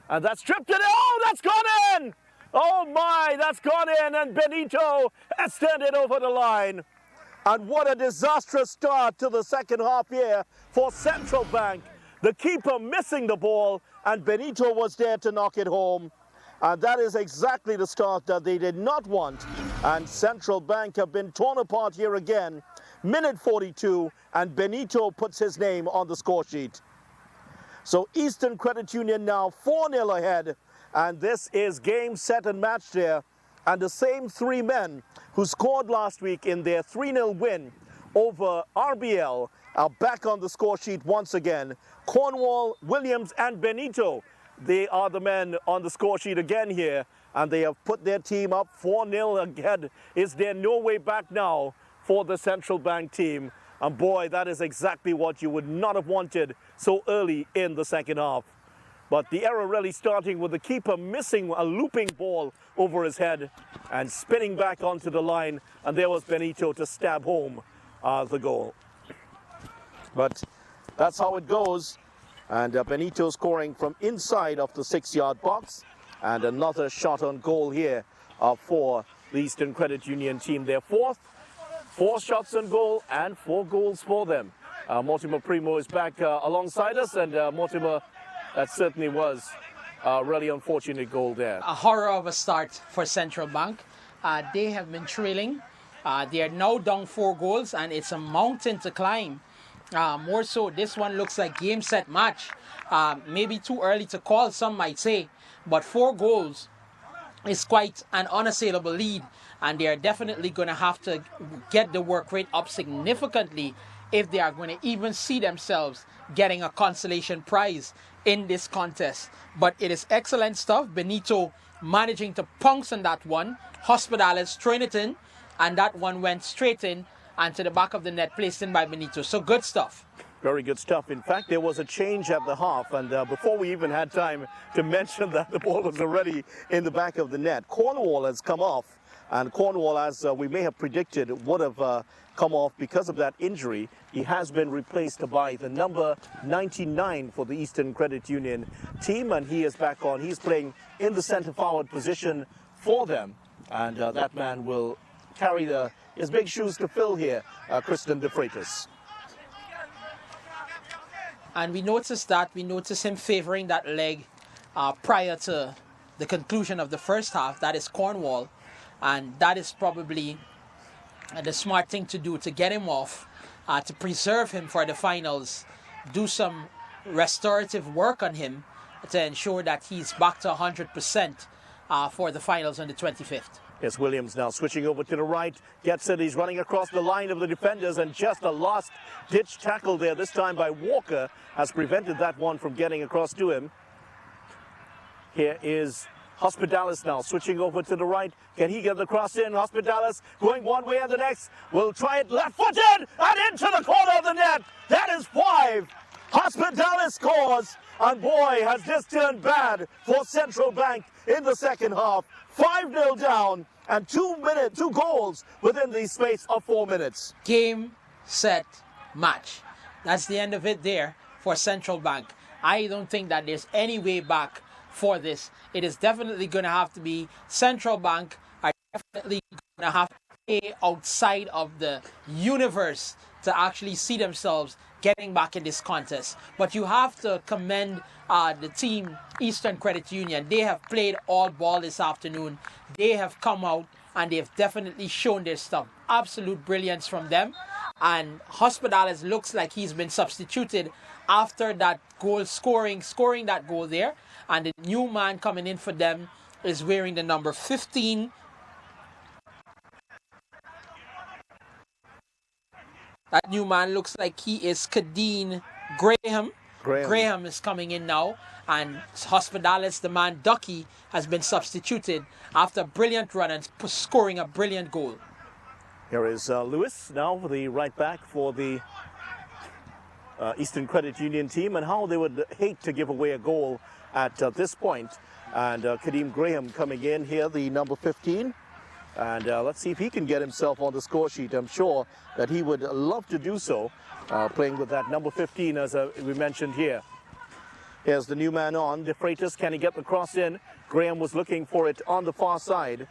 [SPEAKER 2] And that's stripped it. Oh, that's gone in! Oh my, that's gone in. And Benito has turned it over the line. And what a disastrous start to the second half here for Central Bank. The keeper missing the ball, and Benito was there to knock it home. And that is exactly the start that they did not want. And Central Bank have been torn apart here again. Minute 42, and Benito puts his name on the score sheet. So Eastern Credit Union now 4-0 ahead. And this is game, set, and match there. And the same 3 men who scored last week in their 3-0 win over RBL are back on the score sheet once again. Cornwall, Williams, and Benito. They are the men on the score sheet again here, and they have put their team up 4-0 again. Is there no way back now for the Central Bank team? And boy, that is exactly what you would not have wanted so early in the second half. But the error really starting with the keeper missing a looping ball over his head and spinning back onto the line. And there was Benito to stab home the goal. But that's how it goes. And Benito scoring from inside of the 6-yard box. And another shot on goal here for the Eastern Credit Union team. Their fourth. 4 shots on goal and 4 goals for them. Mortimer Primo is back alongside us. And Mortimer, that certainly was a really unfortunate goal there.
[SPEAKER 1] A horror of a start for Central Bank. They have been trailing. They are now down 4 goals, and it's a mountain to climb. More so, this one looks like game, set, match. Maybe too early to call, some might say. But 4 goals is quite an unassailable lead. And they are definitely going to have to get the work rate up significantly if they are going to even see themselves getting a consolation prize in this contest. But it is excellent stuff. Benito managing to pounce on that one. Hospitalis throwing it in, and that one went straight in and to the back of the net, placed in by Benito. So good stuff.
[SPEAKER 2] Very good stuff. In fact, there was a change at the half, and before we even had time to mention that the ball was already in the back of the net, Cornwall has come off. And Cornwall, as we may have predicted, would have come off because of that injury. He has been replaced by the number 99 for the Eastern Credit Union team, and he is back on. He's playing in the center forward position for them, and that man will carry his big shoes to fill here, Kristen De Freitas.
[SPEAKER 1] And we noticed him favoring that leg prior to the conclusion of the first half. That is Cornwall. And that is probably the smart thing to do, to get him off, to preserve him for the finals, do some restorative work on him to ensure that he's back to 100% for the finals on the 25th.
[SPEAKER 2] Yes, Williams now switching over to the right, gets it, he's running across the line of the defenders, and just a last-ditch tackle there, this time by Walker, has prevented that one from getting across to him. Here is Hospitalis now switching over to the right. Can he get the cross in? Hospitalis going one way and the next. Will try it left-footed and into the corner of the net. That is 5. Hospitalis scores, and boy, has this turned bad for Central Bank in the second half. 5-0 down, and 2 goals within the space of 4 minutes.
[SPEAKER 1] Game, set, match. That's the end of it there for Central Bank. I don't think that there's any way back for this. It is definitely going to have to be Central Bank are definitely going to have to play outside of the universe to actually see themselves getting back in this contest. But you have to commend the team, Eastern Credit Union. They have played all ball this afternoon. They have come out and they've definitely shown their stuff. Absolute brilliance from them. And Hospitalis looks like he's been substituted after that goal, scoring that goal there. And the new man coming in for them is wearing the number 15. That new man looks like he is Kadeen Graham. Graham is coming in now. And Hospitalis, the man Ducky, has been substituted after a brilliant run and scoring a brilliant goal.
[SPEAKER 2] Here is Lewis now, the right back for the Eastern Credit Union team, and how they would hate to give away a goal at this point. And Kadeem Graham coming in here, the number 15. And let's see if he can get himself on the score sheet. I'm sure that he would love to do so, playing with that number 15, as we mentioned here. Here's the new man on. De Freitas, can he get the cross in? Graham was looking for it on the far side.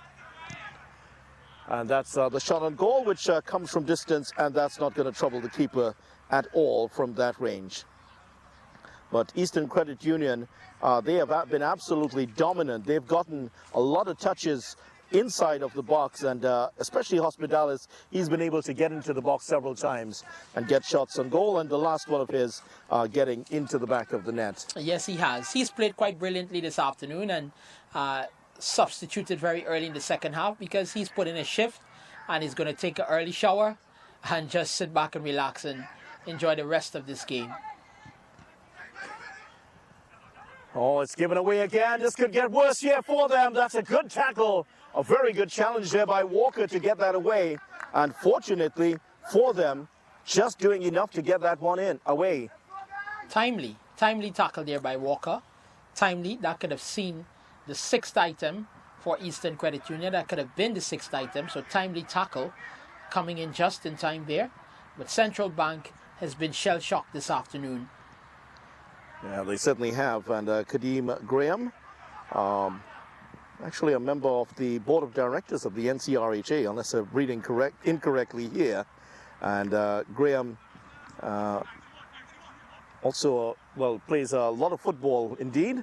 [SPEAKER 2] And that's the shot on goal, which comes from distance, and that's not going to trouble the keeper at all from that range. But Eastern Credit Union, they have been absolutely dominant. They've gotten a lot of touches inside of the box, and especially Hospitalis, he's been able to get into the box several times and get shots on goal, and the last one of his getting into the back of the net.
[SPEAKER 1] Yes, he has. He's played quite brilliantly this afternoon, and substituted very early in the second half because he's put in a shift and he's going to take an early shower and just sit back and relax and enjoy the rest of this game.
[SPEAKER 2] Oh, it's given away again. This could get worse here for them. That's a good tackle. A very good challenge there by Walker to get that away. Unfortunately for them, just doing enough to get that one in, away.
[SPEAKER 1] Timely tackle there by Walker. Timely, that could have seen the sixth item for Eastern Credit Union. That could have been the sixth item, so timely tackle coming in just in time there. But Central Bank has been shell-shocked this afternoon.
[SPEAKER 2] Yeah, they certainly have. And Kadeem Graham, actually a member of the board of directors of the NCRHA, unless I'm reading incorrectly here. And Graham also, plays a lot of football indeed.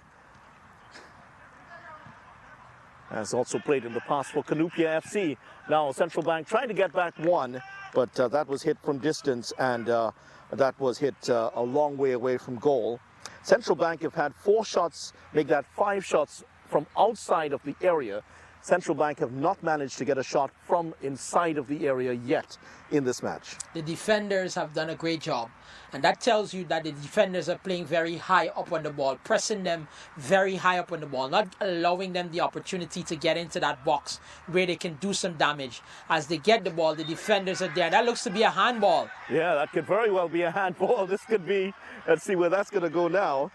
[SPEAKER 2] Has also played in the past for Canupia FC. Now Central Bank trying to get back one, but that was hit from distance, and that was hit a long way away from goal. Central Bank have had 4 shots, make that 5 shots from outside of the area. Central Bank have not managed to get a shot from inside of the area yet in this match.
[SPEAKER 1] The defenders have done a great job, and that tells you that the defenders are playing very high up on the ball, pressing them very high up on the ball, not allowing them the opportunity to get into that box where they can do some damage. As they get the ball, the defenders are there. That looks to be a handball.
[SPEAKER 2] Yeah, that could very well be a handball. This could be, let's see where that's going to go now.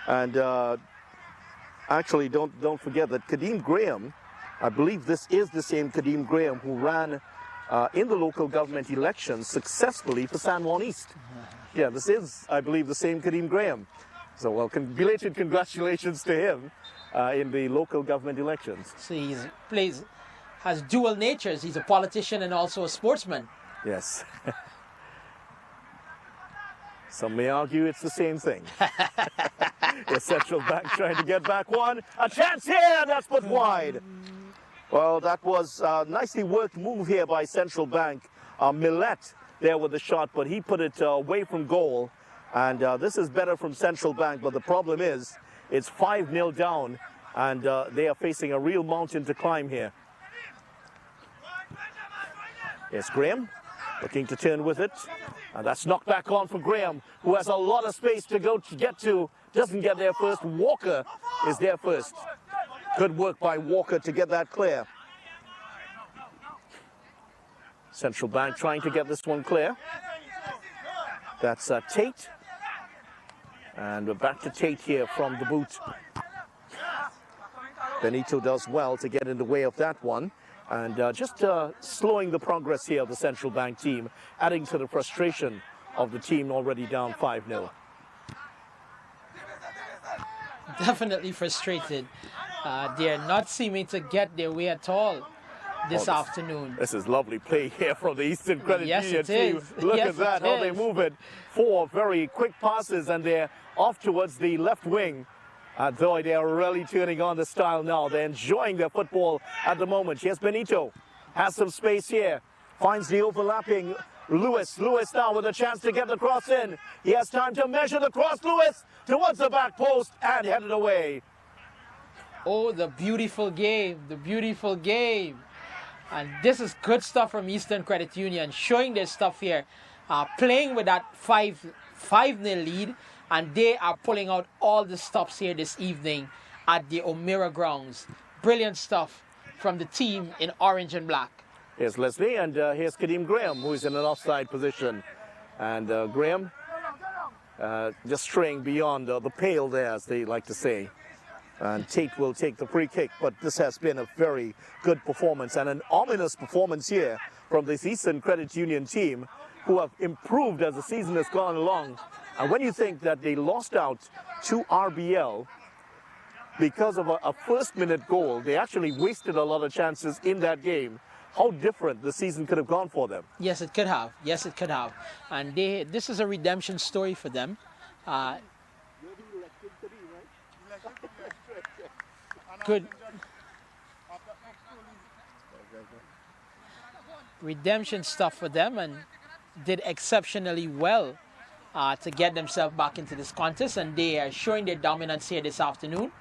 [SPEAKER 2] And actually, don't forget that Kadeem Graham, I believe this is the same Kadeem Graham who ran in the local government elections successfully for San Juan East. Yeah, this is, I believe, the same Kadeem Graham. So, well, belated congratulations to him in the local government elections.
[SPEAKER 1] So he has dual natures. He's a politician and also a sportsman.
[SPEAKER 2] Yes. Some may argue it's the same thing. The Central Bank trying to get back one. A chance here, that's put wide. Well, that was a nicely worked move here by Central Bank. Millet there with the shot, but he put it away from goal. And this is better from Central Bank, but the problem is it's 5-0 down, and they are facing a real mountain to climb here. Yes, Graham looking to turn with it. And that's knocked back on for Graham, who has a lot of space to go to get to. Doesn't get there first. Walker is there first. Good work by Walker to get that clear. Central Bank trying to get this one clear. That's Tate. And we're back to Tate here from the boot. Benito does well to get in the way of that one. And just slowing the progress here of the Central Bank team, adding to the frustration of the team already down 5-0.
[SPEAKER 1] Definitely frustrated. They're not seeming to get their way at all this afternoon.
[SPEAKER 2] This is lovely play here from the Eastern Credit Union team. Look
[SPEAKER 1] Yes,
[SPEAKER 2] at that, how they move it. 4 very quick passes, and they're off towards the left wing. Though they are really turning on the style now. They're enjoying their football at the moment. Here's Benito. Has some space here. Finds the overlapping Lewis now with a chance to get the cross in. He has time to measure the cross. Lewis towards the back post and headed away.
[SPEAKER 1] Oh, the beautiful game, the beautiful game. And this is good stuff from Eastern Credit Union, showing their stuff here, playing with that 5-0 lead, and they are pulling out all the stops here this evening at the O'Meara grounds. Brilliant stuff from the team in orange and black.
[SPEAKER 2] Here's Leslie, and here's Kadeem Graham, who is in an offside position. And Graham just straying beyond the pale there, as they like to say. And Tate will take the free kick, but this has been a very good performance and an ominous performance here from this Eastern Credit Union team, who have improved as the season has gone along. And when you think that they lost out to RBL because of a first-minute goal, they actually wasted a lot of chances in that game. How different the season could have gone for them.
[SPEAKER 1] Yes, it could have. Yes, it could have. And this is a redemption story for them. Good redemption stuff for them, and did exceptionally well to get themselves back into this contest, and they are showing their dominance here this afternoon.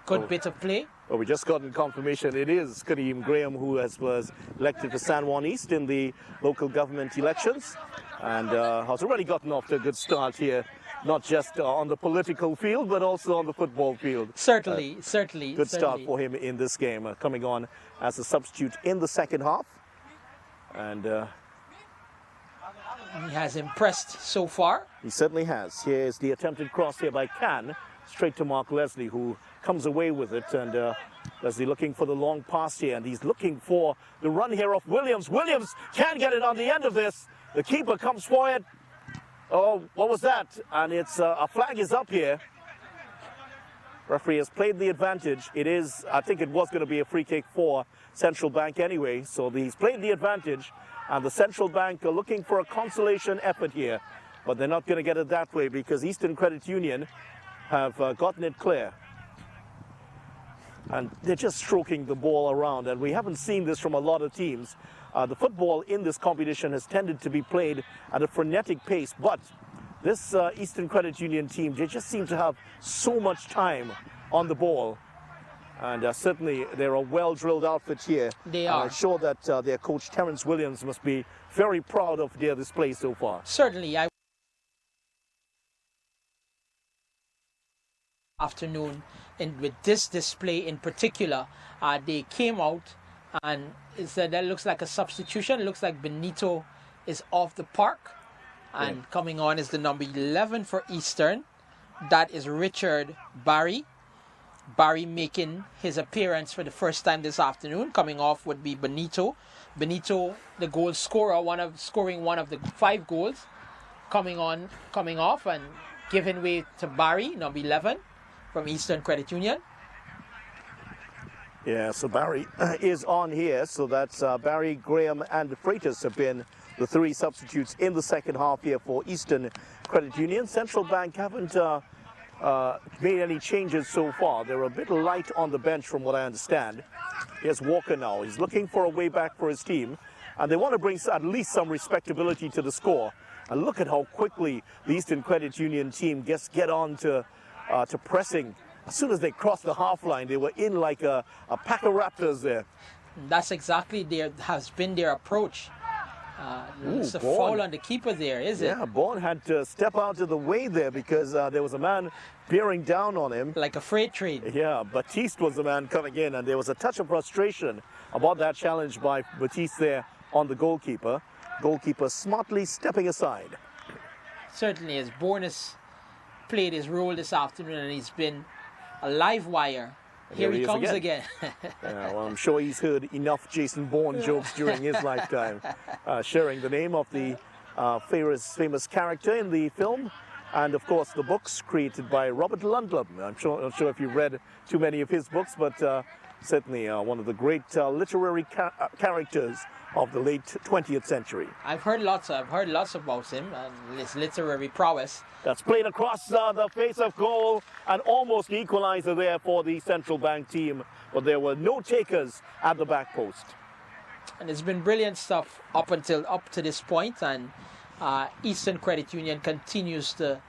[SPEAKER 1] Good bit of play.
[SPEAKER 2] Well, we just gotten confirmation it is Kadeem Graham who was elected for San Juan East in the local government elections, and has already gotten off to a good start here, not just on the political field, but also on the football field.
[SPEAKER 1] Certainly.
[SPEAKER 2] Good start for him in this game, coming on as a substitute in the second half. And
[SPEAKER 1] he has impressed so far.
[SPEAKER 2] He certainly has. Here's the attempted cross here by Can, straight to Mark Leslie, who comes away with it. And Leslie looking for the long pass here, and he's looking for the run here of Williams. Williams can't get it on the end of this. The keeper comes for it. Oh, what was that? And it's a flag is up here. Referee has played the advantage. It is, I think it was going to be a free kick for Central Bank anyway. So he's played the advantage, and the Central Bank are looking for a consolation effort here. But they're not going to get it that way because Eastern Credit Union have gotten it clear. And they're just stroking the ball around, and we haven't seen this from a lot of teams. The football in this competition has tended to be played at a frenetic pace, but this Eastern Credit Union team, they just seem to have so much time on the ball. And certainly they're a well-drilled outfit here.
[SPEAKER 1] They are.
[SPEAKER 2] I'm sure that their coach, Terrence Williams, must be very proud of their display so far.
[SPEAKER 1] Certainly. Afternoon, and with this display in particular, they came out, and that looks like a substitution. It looks like Benito is off the park, and coming on is the number 11 for Eastern. That is Richard Barry. Barry making his appearance for the first time this afternoon. Coming off would be Benito. Benito, the goal scorer, scoring one of the 5 goals, coming off and giving way to Barry, number 11 from Eastern Credit Union.
[SPEAKER 2] Yeah, so Barry is on here. So that's Barry, Graham, and Freitas have been the 3 substitutes in the second half here for Eastern Credit Union. Central Bank haven't made any changes so far. They're a bit light on the bench from what I understand. Here's Walker now. He's looking for a way back for his team, and they want to bring at least some respectability to the score. And look at how quickly the Eastern Credit Union team get on to pressing. As soon as they crossed the half line, they were in like a pack of raptors there.
[SPEAKER 1] That's exactly has been their approach. It's a foul on the keeper there, is it?
[SPEAKER 2] Yeah, Bourne had to step out of the way there because there was a man bearing down on him.
[SPEAKER 1] Like a freight train.
[SPEAKER 2] Yeah, Batiste was the man coming in, and there was a touch of frustration about that challenge by Batiste there on the goalkeeper. Goalkeeper smartly stepping aside.
[SPEAKER 1] Certainly, as Bourne has played his role this afternoon, and he's been a live wire. Here he comes again.
[SPEAKER 2] Yeah, well, I'm sure he's heard enough Jason Bourne jokes during his lifetime, sharing the name of the famous character in the film, and of course the books created by Robert Ludlum. I'm sure if you've read too many of his books, but certainly one of the great literary characters of the late 20th century.
[SPEAKER 1] I've heard lots about him and his literary prowess.
[SPEAKER 2] That's played across the face of goal, and almost equalizer there for the Central Bank team, but there were no takers at the back post.
[SPEAKER 1] And it's been brilliant stuff up to this point, and Eastern Credit Union continues to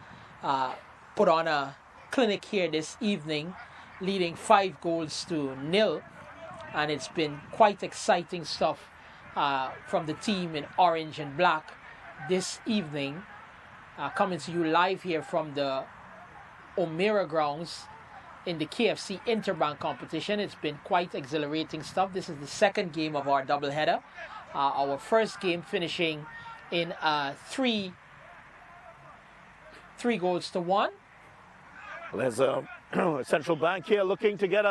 [SPEAKER 1] put on a clinic here this evening, leading 5-0, and it's been quite exciting stuff from the team in orange and black this evening, coming to you live here from the O'Meara grounds in the KFC Interbank competition. It's been quite exhilarating stuff. This is the second game of our doubleheader. Our first game finishing in 3-1.
[SPEAKER 2] There's a central bank here looking to get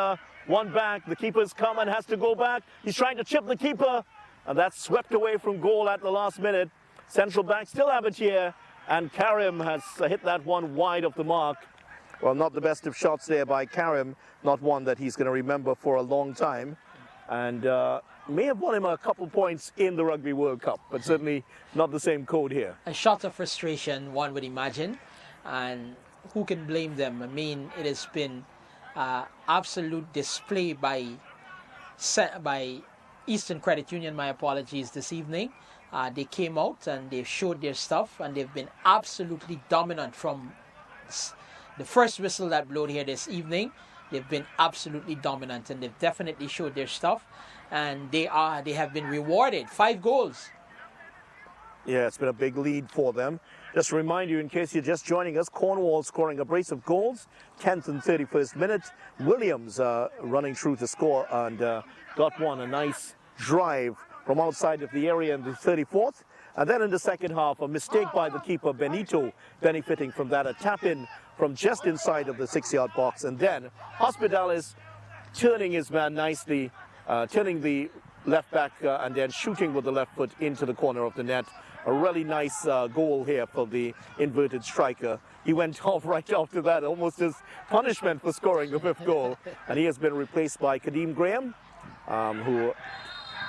[SPEAKER 2] one back. The keeper's come and has to go back. He's trying to chip the keeper, and that's swept away from goal at the last minute. Central bank still have it here, and Karim has hit that one wide of the mark. Well, not the best of shots there by Karim, not one that he's going to remember for a long time, and may have won him a couple points in the Rugby World Cup, but certainly not the same code here.
[SPEAKER 1] A shot of frustration, one would imagine, and who can blame them? I mean, it has been absolute display by Eastern Credit Union, my apologies, this evening. They came out and they've showed their stuff, and they've been absolutely dominant from the first whistle that blew here this evening. They've been absolutely dominant, and they've definitely showed their stuff, and they have been rewarded. 5 goals.
[SPEAKER 2] Yeah, it's been a big lead for them. Just to remind you, in case you're just joining us, Cornwall scoring a brace of goals, 10th and 31st minute. Williams running through to score and got one, a nice drive from outside of the area in the 34th. And then in the second half, a mistake by the keeper, Benito, benefiting from that, a tap-in from just inside of the 6-yard box. And then Hospitalis turning his man nicely, turning the left back and then shooting with the left foot into the corner of the net. A really nice goal here for the inverted striker. He went off right after that, almost as punishment for scoring the 5th goal. And he has been replaced by Kadeem Graham, who,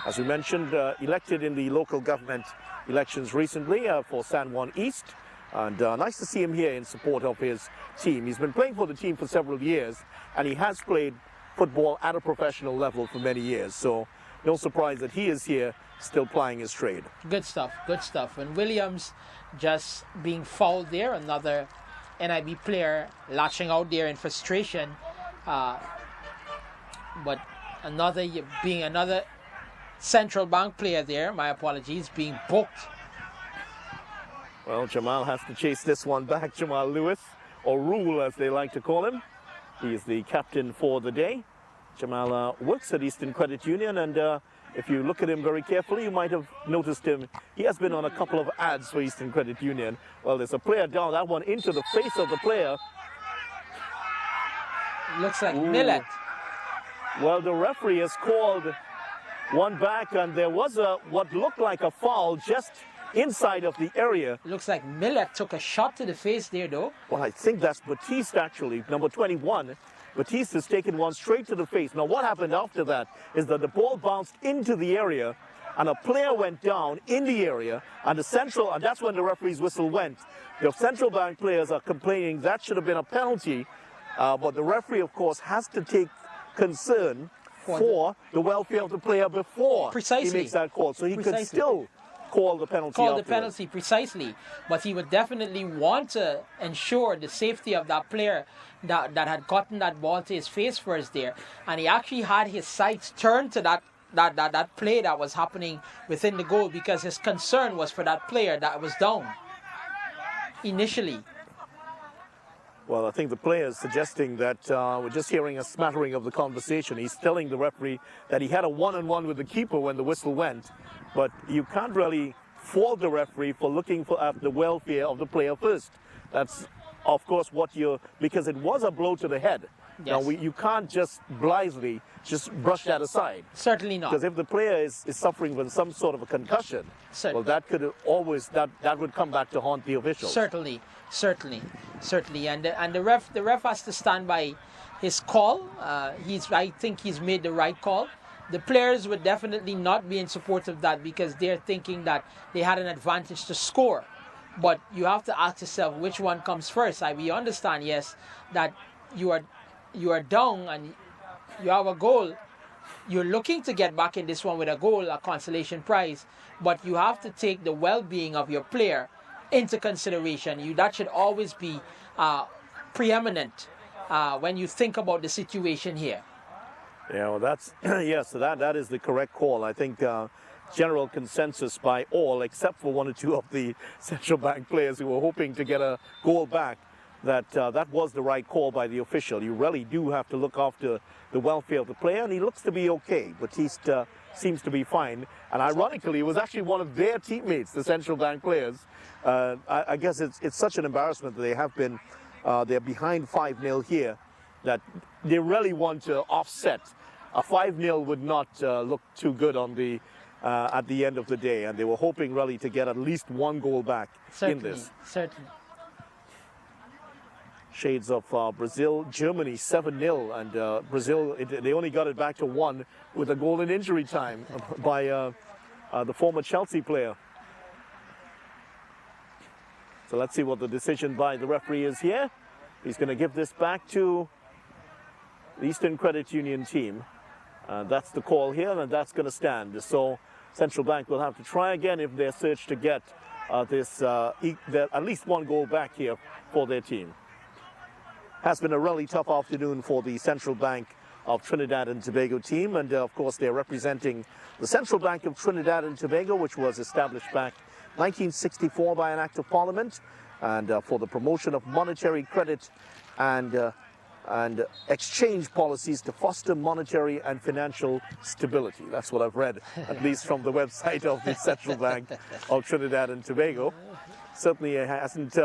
[SPEAKER 2] as we mentioned, elected in the local government elections recently for San Juan East. And nice to see him here in support of his team. He's been playing for the team for several years, and he has played football at a professional level for many years. So no surprise that he is here still plying his trade.
[SPEAKER 1] Good stuff, good stuff. And Williams just being fouled there, another NIB player latching out there in frustration. But another central bank player there, my apologies, being booked.
[SPEAKER 2] Well, Jamal has to chase this one back. Jamal Lewis, or Rule as they like to call him. He's the captain for the day. Jamal works at Eastern Credit Union, and if you look at him very carefully, you might have noticed him. He has been on a couple of ads for Eastern Credit Union. Well, there's a player down, that one into the face of the player.
[SPEAKER 1] Looks like Millet.
[SPEAKER 2] Well, the referee has called one back, and there was what looked like a foul just inside of the area.
[SPEAKER 1] Looks like Millet took a shot to the face there, though.
[SPEAKER 2] Well, I think that's Batiste, actually, number 21. Batiste has taken one straight to the face. Now, what happened after that is that the ball bounced into the area, and a player went down in the area, and that's when the referee's whistle went. The central bank players are complaining that should have been a penalty, but the referee, of course, has to take concern for the welfare of the player before he makes that call. So he could still call the penalty.
[SPEAKER 1] Call the penalty, precisely. But he would definitely want to ensure the safety of that player that had gotten that ball to his face first there. And he actually had his sights turned to that play that was happening within the goal, because his concern was for that player that was down initially.
[SPEAKER 2] Well, I think the player is suggesting that we're just hearing a smattering of the conversation. He's telling the referee that he had a one-on-one with the keeper when the whistle went. But you can't really fault the referee for looking at the welfare of the player first. That's, of course, because it was a blow to the head.
[SPEAKER 1] Yes.
[SPEAKER 2] Now, you can't just blithely just brush that aside.
[SPEAKER 1] Certainly not.
[SPEAKER 2] Because if the player is suffering from some sort of a concussion, well, that could always, that would come back to haunt the officials.
[SPEAKER 1] Certainly. And the ref has to stand by his call. I think he's made the right call. The players would definitely not be in support of that, because they're thinking that they had an advantage to score. But you have to ask yourself which one comes first. We understand, yes, that you are down and you have a goal you're looking to get back in this one with a goal, a consolation prize, but you have to take the well-being of your player into consideration. That should always be preeminent when you think about the situation here.
[SPEAKER 2] Yeah, well, that's yes. So that is the correct call. I think general consensus by all, except for one or two of the central bank players who were hoping to get a goal back, that that was the right call by the official. You really do have to look after the welfare of the player, and he looks to be okay. Batiste seems to be fine, and ironically, it was actually one of their teammates, the central bank players. I guess it's such an embarrassment that they have been. They're behind 5-0 here, that they really want to offset. A 5-0 would not look too good on the at the end of the day, and they were hoping really to get at least one goal back in this.
[SPEAKER 1] Certainly.
[SPEAKER 2] Shades of Brazil, Germany 7-0, and Brazil, they only got it back to 1 with a goal in injury time by the former Chelsea player. So let's see what the decision by the referee is here. He's going to give this back to the Eastern Credit Union team. That's the call here, and that's going to stand. So Central Bank will have to try again if they search to get at least one goal back here for their team. Has been a really tough afternoon for the Central Bank of Trinidad and Tobago team, and of course they're representing the Central Bank of Trinidad and Tobago, which was established back 1964 by an act of parliament, and for the promotion of monetary credit and exchange policies to foster monetary and financial stability. That's what I've read, at least from the website of the Central Bank of Trinidad and Tobago. Certainly it hasn't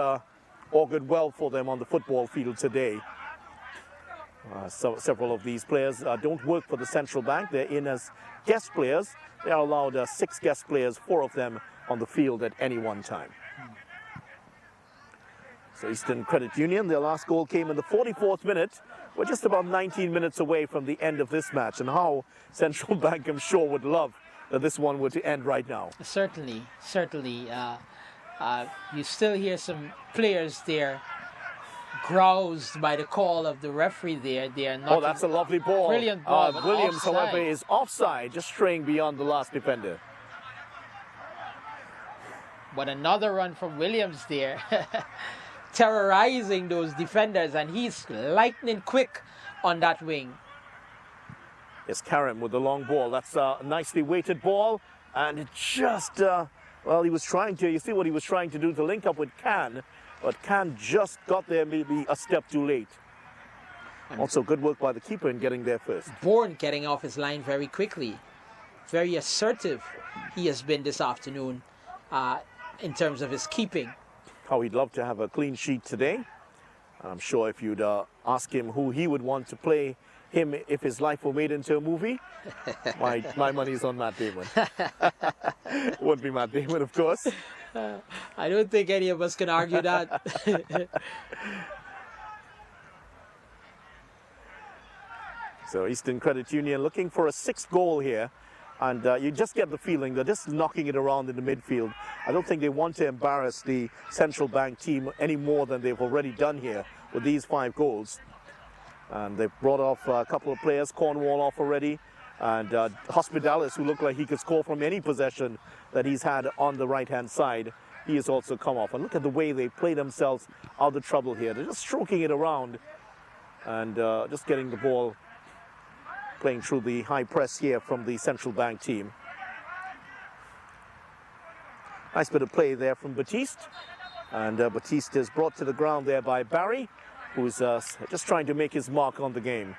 [SPEAKER 2] augured well for them on the football field today. Several of these players don't work for the Central Bank. They're in as guest players. They are allowed 6 guest players, 4 of them on the field at any one time. So Eastern Credit Union, their last goal came in the 44th minute. We're just about 19 minutes away from the end of this match, and how Central Bank, I'm sure, would love that this one were to end right now.
[SPEAKER 1] Certainly. You still hear some players there groused by the call of the referee there. They are not.
[SPEAKER 2] Oh, that's a lovely ball.
[SPEAKER 1] Brilliant ball.
[SPEAKER 2] Williams,
[SPEAKER 1] offside.
[SPEAKER 2] however, is offside, just straying beyond the last defender.
[SPEAKER 1] But another run from Williams there, terrorizing those defenders, and he's lightning quick on that wing.
[SPEAKER 2] It's Karim with the long ball. That's a nicely weighted ball, and it just, well, he was trying to, you see what he was trying to do to link up with Khan, but Khan just got there maybe a step too late. Also, good work by the keeper in getting there first.
[SPEAKER 1] Bourne getting off his line very quickly. Very assertive he has been this afternoon in terms of his keeping.
[SPEAKER 2] How he'd love to have a clean sheet today. And I'm sure if you'd ask him who he would want to play him if his life were made into a movie, my money's on Matt Damon. Wouldn't be Matt Damon, of course.
[SPEAKER 1] I don't think any of us can argue that.
[SPEAKER 2] So Eastern Credit Union looking for a 6th goal here. And you just get the feeling they're just knocking it around in the midfield. I don't think they want to embarrass the Central Bank team any more than they've already done here with these 5 goals. And they've brought off a couple of players, Cornwall off already, and Hospitalis, who looked like he could score from any possession that he's had on the right-hand side. He has also come off. And look at the way they play themselves out of trouble here. They're just stroking it around and just getting the ball, playing through the high press here from the Central Bank team. Nice bit of play there from Batiste. And Batiste is brought to the ground there by Barry, who's just trying to make his mark on the game.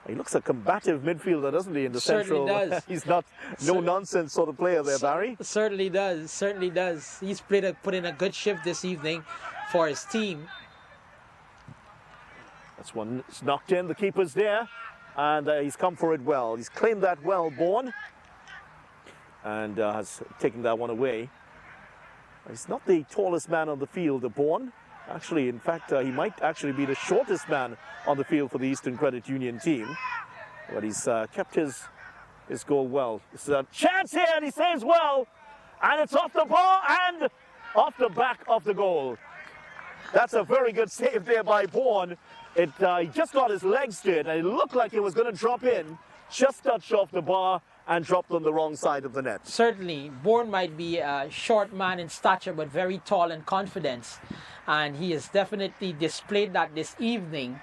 [SPEAKER 2] He looks a combative midfielder, doesn't he, in the
[SPEAKER 1] Certainly
[SPEAKER 2] central?
[SPEAKER 1] Does.
[SPEAKER 2] He's not no-nonsense sort of player there, Barry.
[SPEAKER 1] Certainly does. He's put in a good shift this evening for his team.
[SPEAKER 2] That's one. It's knocked in. The keeper's there, and he's come for it well. He's claimed that well, Bourne, and has taken that one away. He's not the tallest man on the field, Bourne. Actually, in fact, he might actually be the shortest man on the field for the Eastern Credit Union team. But he's kept his goal well. This is a chance here, and he saves well, and it's off the bar and off the back of the goal. That's a very good save there by Bourne. He just got his legs to it, and it looked like it was going to drop in, just touched off the bar and dropped on the wrong side of the net.
[SPEAKER 1] Certainly, Bourne might be a short man in stature, but very tall in confidence. And he has definitely displayed that this evening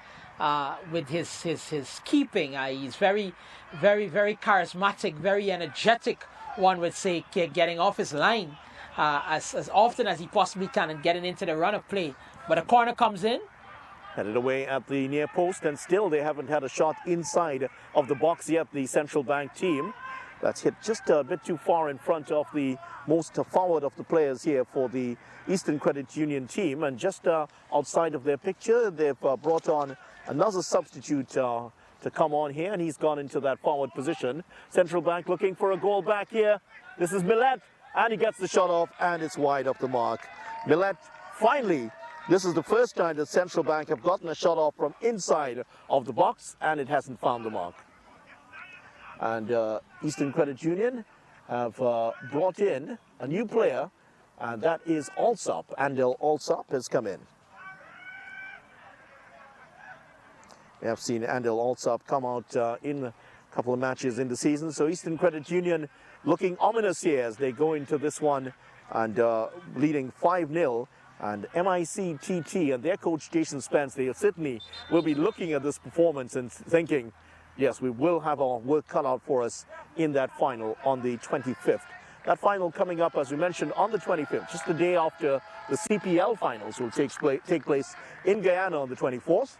[SPEAKER 1] with his keeping. He's very, very, very charismatic, very energetic, one would say, getting off his line as often as he possibly can and getting into the run of play. But a corner comes in.
[SPEAKER 2] Headed away at the near post, and still they haven't had a shot inside of the box yet, the Central Bank team. That's hit just a bit too far in front of the most forward of the players here for the Eastern Credit Union team. And just outside of their picture, they've brought on another substitute to come on here, and he's gone into that forward position. Central Bank looking for a goal back here. This is Millet, and he gets the shot off, and it's wide off the mark. Millet, finally, this is the first time that Central Bank have gotten a shot off from inside of the box, and it hasn't found the mark. And Eastern Credit Union have brought in a new player, and that is Alsop. Andel Alsop has come in. We have seen Andel Alsop come out in a couple of matches in the season. So Eastern Credit Union looking ominous here as they go into this one and leading 5-0. And MICTT and their coach Jason Spence, they certainly will be looking at this performance and thinking, yes, we will have our work cut out for us in that final on the 25th. That final coming up, as we mentioned, on the 25th, just the day after the CPL finals will take place in Guyana on the 24th.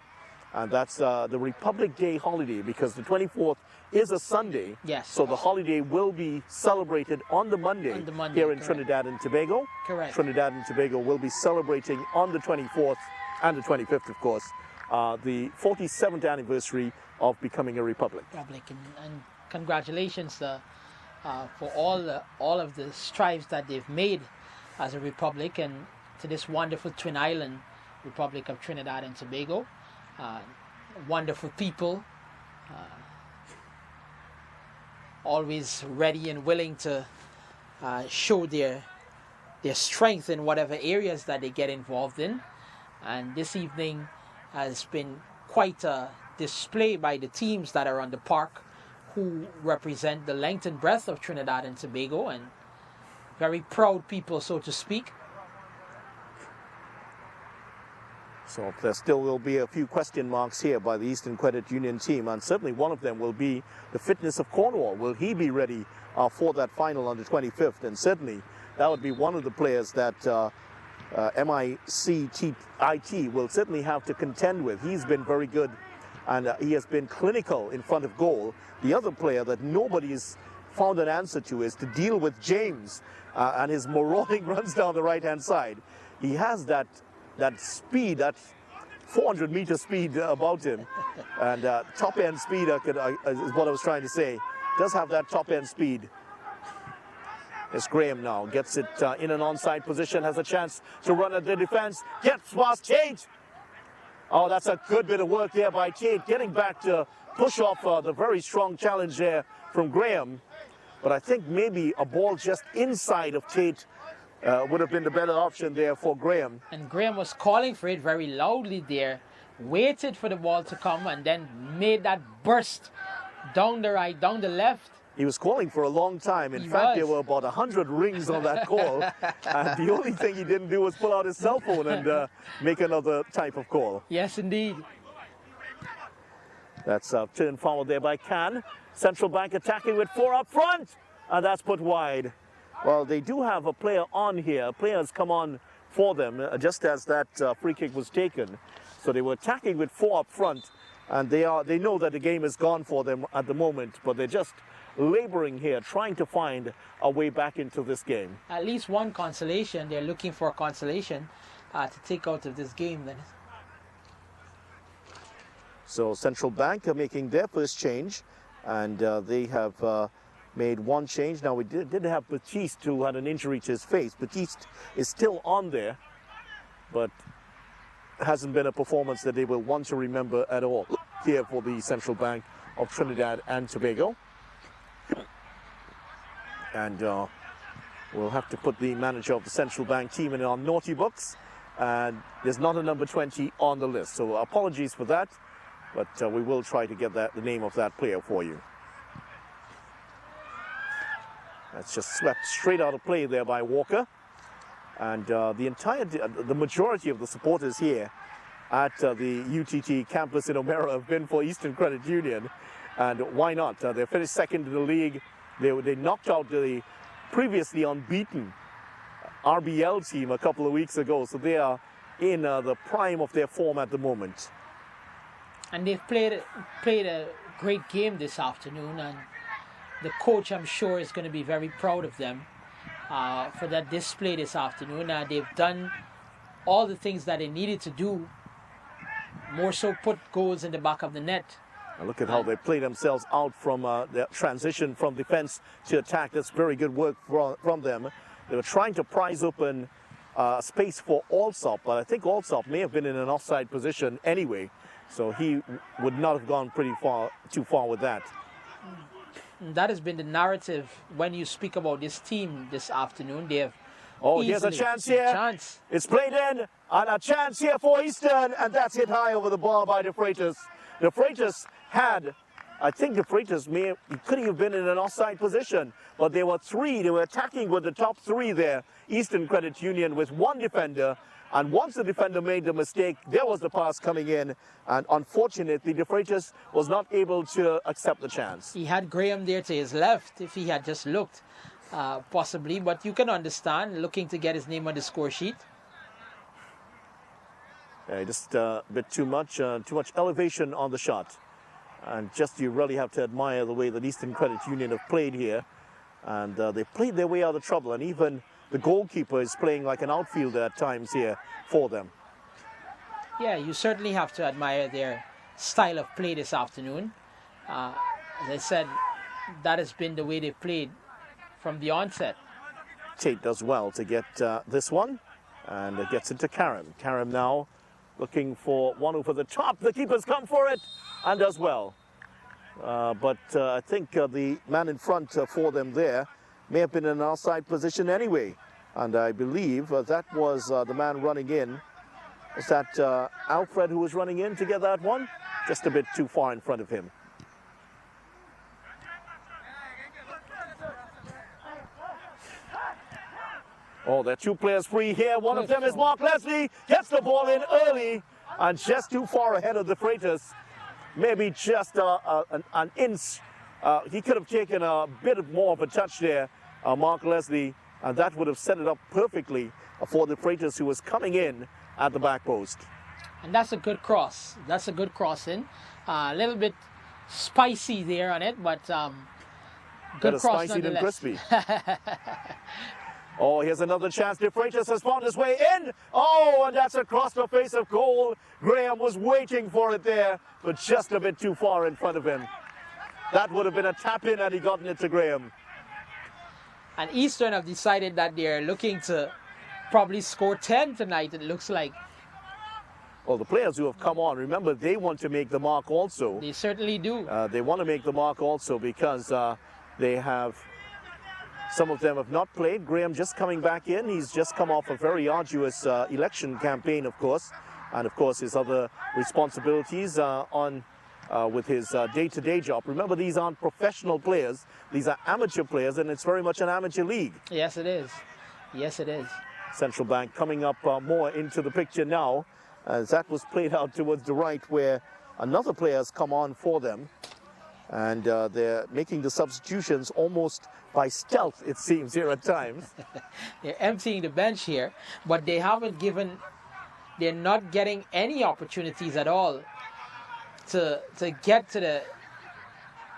[SPEAKER 2] And that's the Republic Day holiday, because the 24th is a Sunday.
[SPEAKER 1] Yes.
[SPEAKER 2] So the holiday will be celebrated on the Monday, here in
[SPEAKER 1] correct.
[SPEAKER 2] Trinidad and Tobago.
[SPEAKER 1] Correct.
[SPEAKER 2] Trinidad and Tobago will be celebrating on the 24th and the 25th, of course, the 47th anniversary of becoming a republic.
[SPEAKER 1] And congratulations for all of the strides that they've made as a republic, and to this wonderful twin island Republic of Trinidad and Tobago. Wonderful people, always ready and willing to show their strength in whatever areas that they get involved in. And this evening has been quite a display by the teams that are on the park, who represent the length and breadth of Trinidad and Tobago, and very proud people, so to speak.
[SPEAKER 2] So there still will be a few question marks here by the Eastern Credit Union team, and certainly one of them will be the fitness of Cornwall. Will he be ready for that final on the 25th? And certainly that would be one of the players that MICTIT will certainly have to contend with. He's been very good, and he has been clinical in front of goal. The other player that nobody's found an answer to is to deal with James and his marauding runs down the right-hand side. He has that speed, that 400-meter speed about him, and top-end speed is what I was trying to say. Does have that top-end speed. As Graham now gets it in an onside position, has a chance to run at the defense, gets past Tate. Oh, that's a good bit of work there by Tate, getting back to push off the very strong challenge there from Graham. But I think maybe a ball just inside of Tate would have been the better option there for Graham.
[SPEAKER 1] And Graham was calling for it very loudly there, waited for the ball to come, and then made that burst down the right, down the left.
[SPEAKER 2] He was calling for a long time. In fact, there were about 100 rings on that call. And the only thing he didn't do was pull out his cell phone and make another type of call.
[SPEAKER 1] Yes, indeed.
[SPEAKER 2] That's turned forward there by Can. Central Bank attacking with 4 up front. And that's put wide. Well, they do have a player on here. A player has come on for them just as that free kick was taken. So they were attacking with 4 up front. And they know that the game is gone for them at the moment. But they're just laboring here, trying to find a way back into this game.
[SPEAKER 1] At least one consolation. They're looking for a consolation to take out of this game then.
[SPEAKER 2] So Central Bank are making their first change, and they have made one change. Now we did have Batiste, who had an injury to his face. Batiste is still on there, but hasn't been a performance that they will want to remember at all here for the Central Bank of Trinidad and Tobago. And we'll have to put the manager of the Central Bank team in our naughty books and there's not a number 20 on the list. So apologies for that, but we will try to get the name of that player for you. That's just swept straight out of play there by Walker. And the majority of the supporters here at the UTT campus in O'Meara have been for Eastern Credit Union. And why not? They finished second in the league. They knocked out the previously unbeaten RBL team a couple of weeks ago. So they are in the prime of their form at the moment.
[SPEAKER 1] And they've played a great game this afternoon. And the coach, I'm sure, is going to be very proud of them for that display this afternoon. They've done all the things that they needed to do, more so put goals in the back of the net.
[SPEAKER 2] And look at how they play themselves out from the transition from defense to attack. That's very good work from them. They were trying to prize open space for Allsop, but I think Allsop may have been in an offside position anyway, so he would not have gone too far with that.
[SPEAKER 1] That has been the narrative when you speak about this team this afternoon. They have
[SPEAKER 2] here's a chance here. It's played in, and a chance here for Eastern, and that's hit high over the bar by the Freitas. The Freitas could have been in an offside position, but they were attacking with the top three there. Eastern Credit Union with one defender, and once the defender made the mistake, there was the pass coming in, and unfortunately, the Freitas was not able to accept the chance.
[SPEAKER 1] He had Graham there to his left if he had just looked, possibly, but you can understand, looking to get his name on the score sheet.
[SPEAKER 2] Just a bit too much elevation on the shot. And you really have to admire the way that Eastern Credit Union have played here. And they played their way out of trouble. And even the goalkeeper is playing like an outfielder at times here for them.
[SPEAKER 1] Yeah, you certainly have to admire their style of play this afternoon. As I said, that has been the way they've played from the onset.
[SPEAKER 2] Tate does well to get this one. And it gets into Karim. Karim now looking for one over the top. The keeper's come for it and does well. But I think the man in front for them there may have been in an outside position anyway. And I believe that was the man running in. Was that Alfred who was running in to get that one? Just a bit too far in front of him. Oh, there are two players free here. One of them is Mark Leslie. Gets the ball in early and just too far ahead of the Freitas. Maybe just an inch. He could have taken a bit more of a touch there, Mark Leslie, and that would have set it up perfectly for the Freitas, who was coming in at the back post.
[SPEAKER 1] And that's a good cross. That's a good crossing. A little bit spicy there on it, but good cross
[SPEAKER 2] spicy
[SPEAKER 1] nonetheless.
[SPEAKER 2] Than crispy. Oh, here's another chance. De Freitas has found his way in. Oh, and that's across the face of goal. Graham was waiting for it there, but just a bit too far in front of him. That would have been a tap-in had he gotten it to Graham.
[SPEAKER 1] And Eastern have decided that they're looking to probably score 10 tonight, it looks like.
[SPEAKER 2] Well, the players who have come on, remember, they want to make the mark also.
[SPEAKER 1] They certainly do.
[SPEAKER 2] They want to make the mark also because they have... Some of them have not played. Graham just coming back in. He's just come off a very arduous election campaign, of course. And, of course, his other responsibilities with his day-to-day job. Remember, these aren't professional players. These are amateur players, and it's very much an amateur league.
[SPEAKER 1] Yes, it is. Yes, it is.
[SPEAKER 2] Central Bank coming up more into the picture now, as that was played out towards the right, where another player has come on for them. And they're making the substitutions almost by stealth, it seems, here at times.
[SPEAKER 1] They're emptying the bench here, but they're not getting any opportunities at all to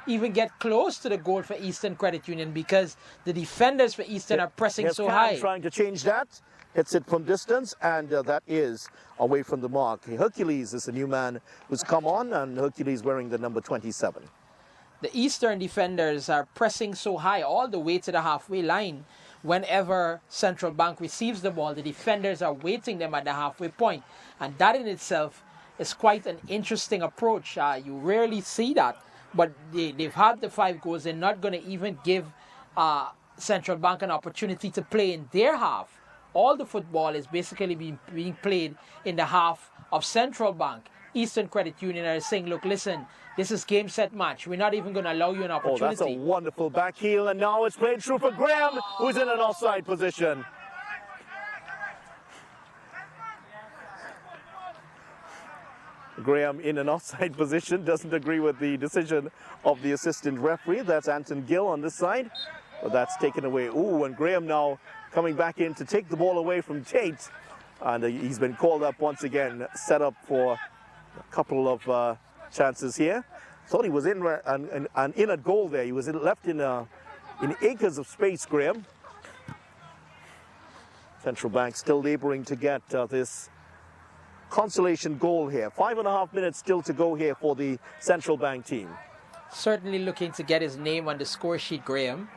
[SPEAKER 1] even get close to the goal for Eastern Credit Union, because the defenders for Eastern are pressing so high.
[SPEAKER 2] Trying to change that. Hits it from distance, and that is away from the mark. Hercules is the new man who's come on, and Hercules wearing the number 27.
[SPEAKER 1] The Eastern defenders are pressing so high all the way to the halfway line. Whenever Central Bank receives the ball, the defenders are waiting them at the halfway point. And that in itself is quite an interesting approach. You rarely see that. But they've had the 5 goals. They're not going to even give Central Bank an opportunity to play in their half. all the football is basically being played in the half of Central Bank. Eastern Credit Union are saying, look, listen, this is game, set, match. We're not even going to allow you an opportunity.
[SPEAKER 2] Oh, that's a wonderful back heel, and now it's played through for Graham, who's in an offside position. Graham in an offside position, doesn't agree with the decision of the assistant referee. That's Anton Gill on this side, but that's taken away. Ooh, and Graham now coming back in to take the ball away from Tate, and he's been called up once again, set up for a couple of chances here. Thought he was in and in at goal there. He was left in acres of space, Graham. Central Bank still laboring to get this consolation goal here. 5.5 minutes still to go here for the Central Bank team.
[SPEAKER 1] Certainly looking to get his name on the score sheet, Graham.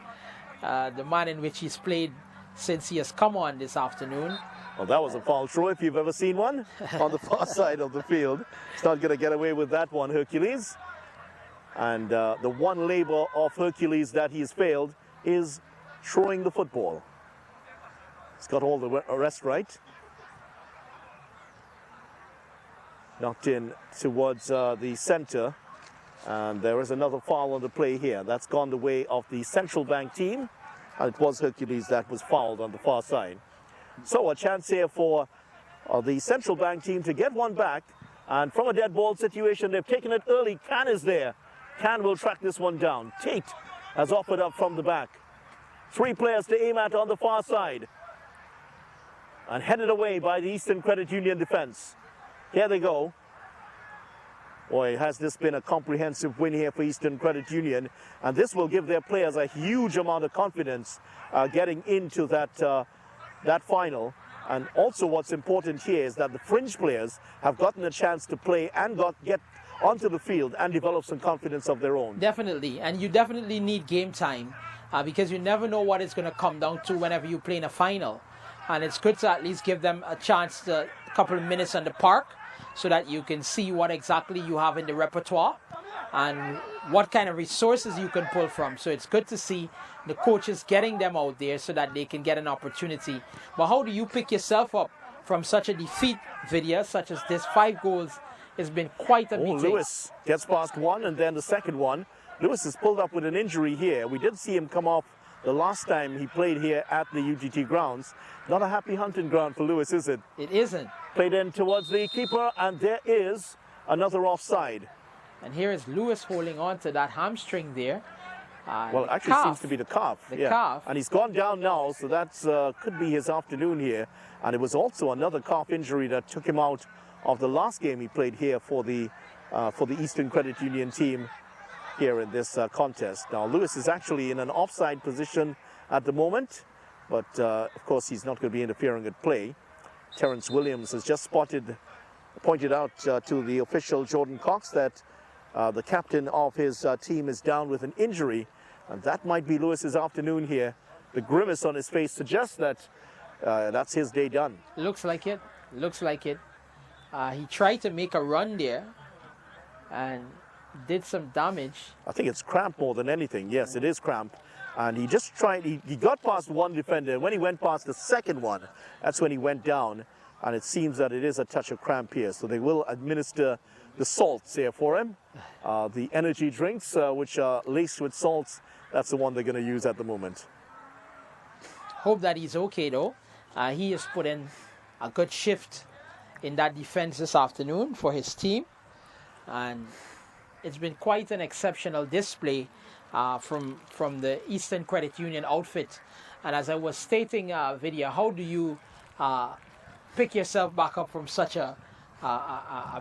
[SPEAKER 1] The man in which he's played since he has come on this afternoon.
[SPEAKER 2] Well, that was a foul throw if you've ever seen one on the far side of the field. He's not going to get away with that one, Hercules. And the one labor of Hercules that he's failed is throwing the football. He's got all the rest right. Knocked in towards the center. And there is another foul on the play here. That's gone the way of the Central Bank team. And it was Hercules that was fouled on the far side. So a chance here for the Central Bank team to get one back. And from a dead ball situation, they've taken it early. Can is there. Can will track this one down. Tate has offered up from the back. 3 players to aim at on the far side. And headed away by the Eastern Credit Union defense. Here they go. Boy, has this been a comprehensive win here for Eastern Credit Union. And this will give their players a huge amount of confidence getting into that final. And also what's important here is that the fringe players have gotten a chance to play and get onto the field and develop some confidence of their own.
[SPEAKER 1] Definitely. And you definitely need game time because you never know what it's going to come down to whenever you play in a final. And it's good to at least give them a chance to a couple of minutes on the park so that you can see what exactly you have in the repertoire and what kind of resources you can pull from. So it's good to see the coaches getting them out there so that they can get an opportunity. But how do you pick yourself up from such a defeat video such as this? 5 goals has been quite a beating.
[SPEAKER 2] Lewis gets past one and then the second one. Lewis is pulled up with an injury here. We did see him come off the last time he played here at the UGT grounds. Not a happy hunting ground for Lewis, is it?
[SPEAKER 1] It isn't.
[SPEAKER 2] Played in towards the keeper, and there is another offside.
[SPEAKER 1] And here is Lewis holding on to that hamstring there.
[SPEAKER 2] Well, actually
[SPEAKER 1] calf.
[SPEAKER 2] seems to be the calf.
[SPEAKER 1] The calf.
[SPEAKER 2] And he's gone down now, so that's could be his afternoon here. And it was also another calf injury that took him out of the last game he played here for the Eastern Credit Union team here in this contest. Now, Lewis is actually in an offside position at the moment, but of course he's not going to be interfering at play. Terrence Williams has just pointed out to the official Jordan Cox that the captain of his team is down with an injury, and that might be Lewis's afternoon here. The grimace on his face suggests that that's his day done.
[SPEAKER 1] Looks like it. Looks like it. He tried to make a run there and did some damage.
[SPEAKER 2] I think it's cramp more than anything. Yes, it is cramp. And he just tried, he got past one defender. And when he went past the second one, that's when he went down. And it seems that it is a touch of cramp here. So they will administer the salts here for him. The energy drinks, which are laced with salts, that's the one they're going to use at the moment.
[SPEAKER 1] Hope that he's okay though. He has put in a good shift in that defense this afternoon for his team. And it's been quite an exceptional display from the Eastern Credit Union outfit. And as I was stating, Vidya, how do you pick yourself back up from such a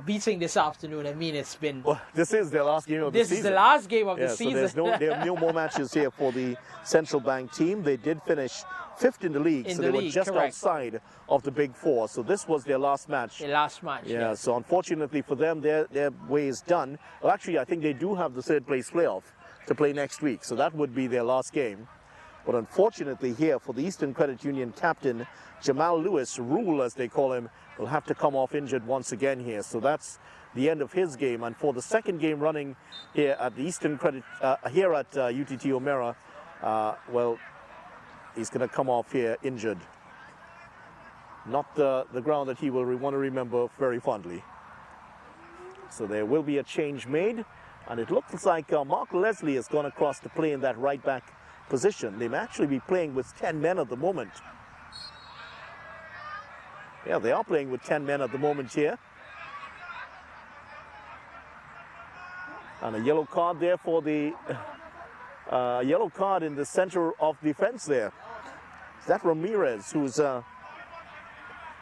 [SPEAKER 1] beating this afternoon? I mean, it's been...
[SPEAKER 2] Well, this is their last game of the season.
[SPEAKER 1] This is the last game of the season.
[SPEAKER 2] So there are no more matches here for the Central Bank team. They did finish 5th in the league, so they were just outside of the Big Four. So this was their last match.
[SPEAKER 1] The last match,
[SPEAKER 2] yeah. So unfortunately for them, their way is done. Well, actually, I think they do have the 3rd place playoff to play next week. So that would be their last game. But unfortunately here for the Eastern Credit Union captain, Jamal Lewis, Rule as they call him, will have to come off injured once again here. So that's the end of his game. And for the second game running here at the Eastern Credit, here at UTT O'Meara, well, he's going to come off here injured. not the ground that he will want to remember very fondly. So there will be a change made, and it looks like Mark Leslie has gone across to play in that right back position. They may actually be playing with 10 men at the moment. Yeah, they are playing with 10 men at the moment here. And a yellow card there for the yellow card in the center of defense there. Is that Ramirez who's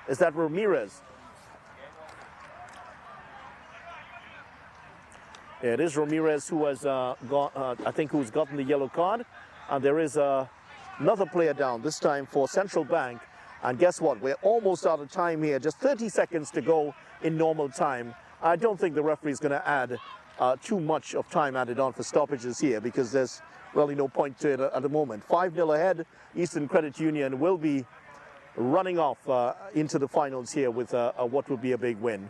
[SPEAKER 2] is that Ramirez? Yeah, it is Ramirez who has I think who's gotten the yellow card. And there is another player down, this time for Central Bank. And guess what? We're almost out of time here. Just 30 seconds to go in normal time. I don't think the referee is going to add too much of time added on for stoppages here, because there's really no point to it at the moment. 5-0 ahead. Eastern Credit Union will be running off into the finals here with what will be a big win.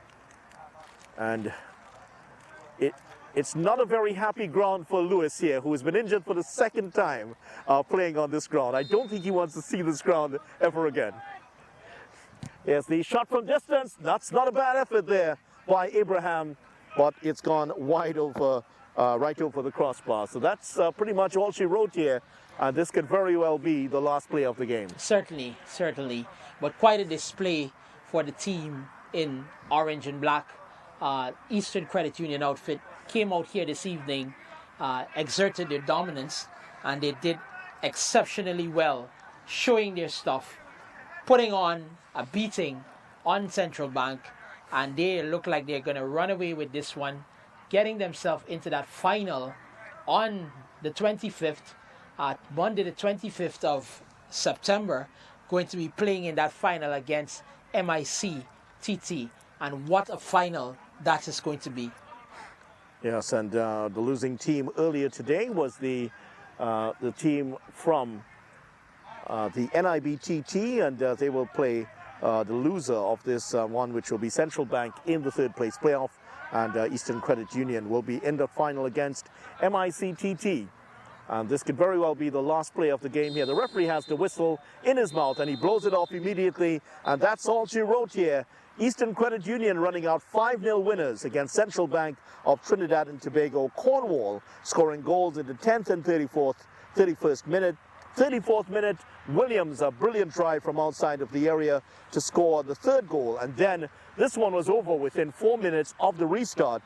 [SPEAKER 2] And it's not a very happy ground for Lewis here, who has been injured for the second time playing on this ground. I don't think he wants to see this ground ever again. Yes, the shot from distance. That's not a bad effort there by Abraham, but it's gone wide over, right over the crossbar. So that's pretty much all she wrote here. And this could very well be the last play of the game.
[SPEAKER 1] Certainly, certainly. But quite a display for the team in orange and black. Eastern Credit Union outfit came out here this evening, exerted their dominance, and they did exceptionally well, showing their stuff, putting on a beating on Central Bank, and they look like they're going to run away with this one, getting themselves into that final on the 25th, Monday the 25th of September, going to be playing in that final against MIC TT, and what a final that is going to be.
[SPEAKER 2] Yes, and the losing team earlier today was the team from the NIBTT, and they will play the loser of this one, which will be Central Bank in the third place playoff, and Eastern Credit Union will be in the final against MICTT. And this could very well be the last play of the game here. The referee has the whistle in his mouth, and he blows it off immediately, and that's all she wrote here. Eastern Credit Union running out 5-0 winners against Central Bank of Trinidad and Tobago. Cornwall scoring goals in the 10th and 31st minute. 34th minute, Williams, a brilliant try from outside of the area to score the third goal. And then this one was over within 4 minutes of the restart.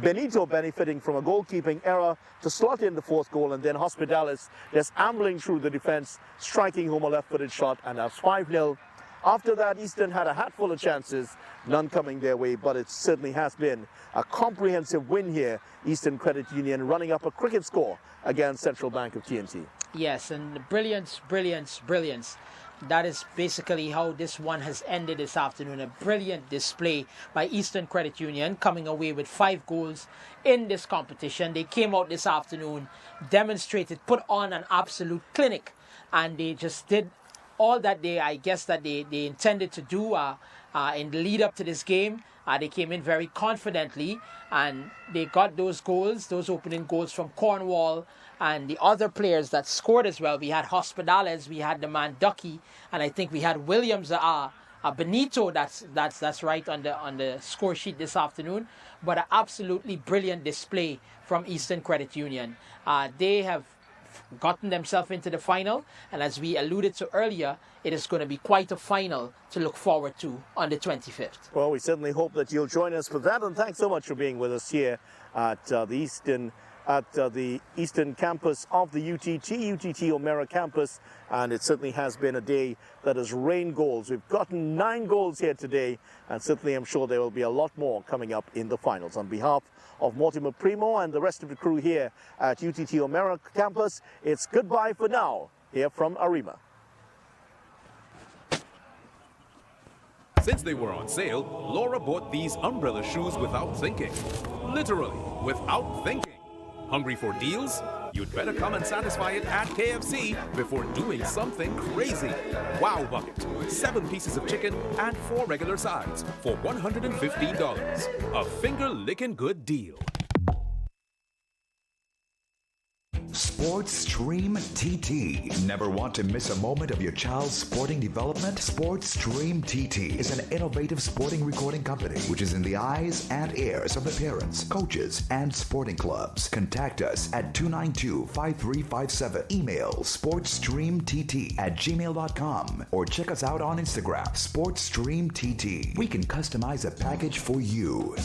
[SPEAKER 2] Benito benefiting from a goalkeeping error to slot in the fourth goal, and then Hospitalis just ambling through the defense, striking home a left-footed shot, and that's 5-0. After that, Eastern had a hatful of chances, none coming their way, but it certainly has been a comprehensive win here. Eastern Credit Union running up a cricket score against Central Bank of TNT.
[SPEAKER 1] Yes, and brilliance, brilliance, brilliance. That is basically how this one has ended this afternoon. A brilliant display by Eastern Credit Union, coming away with 5 goals in this competition. They came out this afternoon, demonstrated, put on an absolute clinic, and they just did all that I guess that they intended to do in the lead up to this game. They came in very confidently, and they got those goals, those opening goals from Cornwall and the other players that scored as well. We had Hospitales, we had the man Ducky, and I think we had Williams, Benito. That's right on the score sheet this afternoon. But an absolutely brilliant display from Eastern Credit Union. They have gotten themselves into the final, and as we alluded to earlier, it is going to be quite a final to look forward to on the 25th.
[SPEAKER 2] Well, we certainly hope that you'll join us for that, and thanks so much for being with us here at the Eastern campus of the UTT O'Meara campus, and it certainly has been a day that has rained goals. We've gotten 9 goals here today, and certainly I'm sure there will be a lot more coming up in the finals. On behalf of Mortimer Primo and the rest of the crew here at UTT O'Meara campus, it's goodbye for now, here from Arima.
[SPEAKER 3] Since they were on sale, Laura bought these umbrella shoes without thinking. Literally, without thinking. Hungry for deals? You'd better come and satisfy it at KFC before doing something crazy. Wow Bucket. 7 pieces of chicken and 4 regular sides for $115. A finger-licking good deal.
[SPEAKER 4] Sports Stream TT. Never want to miss a moment of your child's sporting development? Sports Stream TT is an innovative sporting recording company which is in the eyes and ears of the parents, coaches, and sporting clubs. Contact us at 292-5357. Email sportsstreamtt@gmail.com or check us out on Instagram, SportsStreamTT. We can customize a package for you.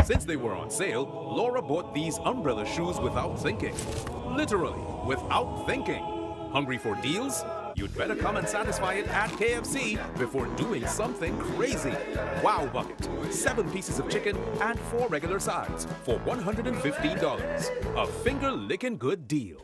[SPEAKER 3] Since they were on sale, Laura bought these umbrella shoes without thinking. Literally, without thinking. Hungry for deals? You'd better come and satisfy it at KFC before doing something crazy. Wow Bucket. 7 pieces of chicken and 4 regular sides for $115. A finger-licking good deal.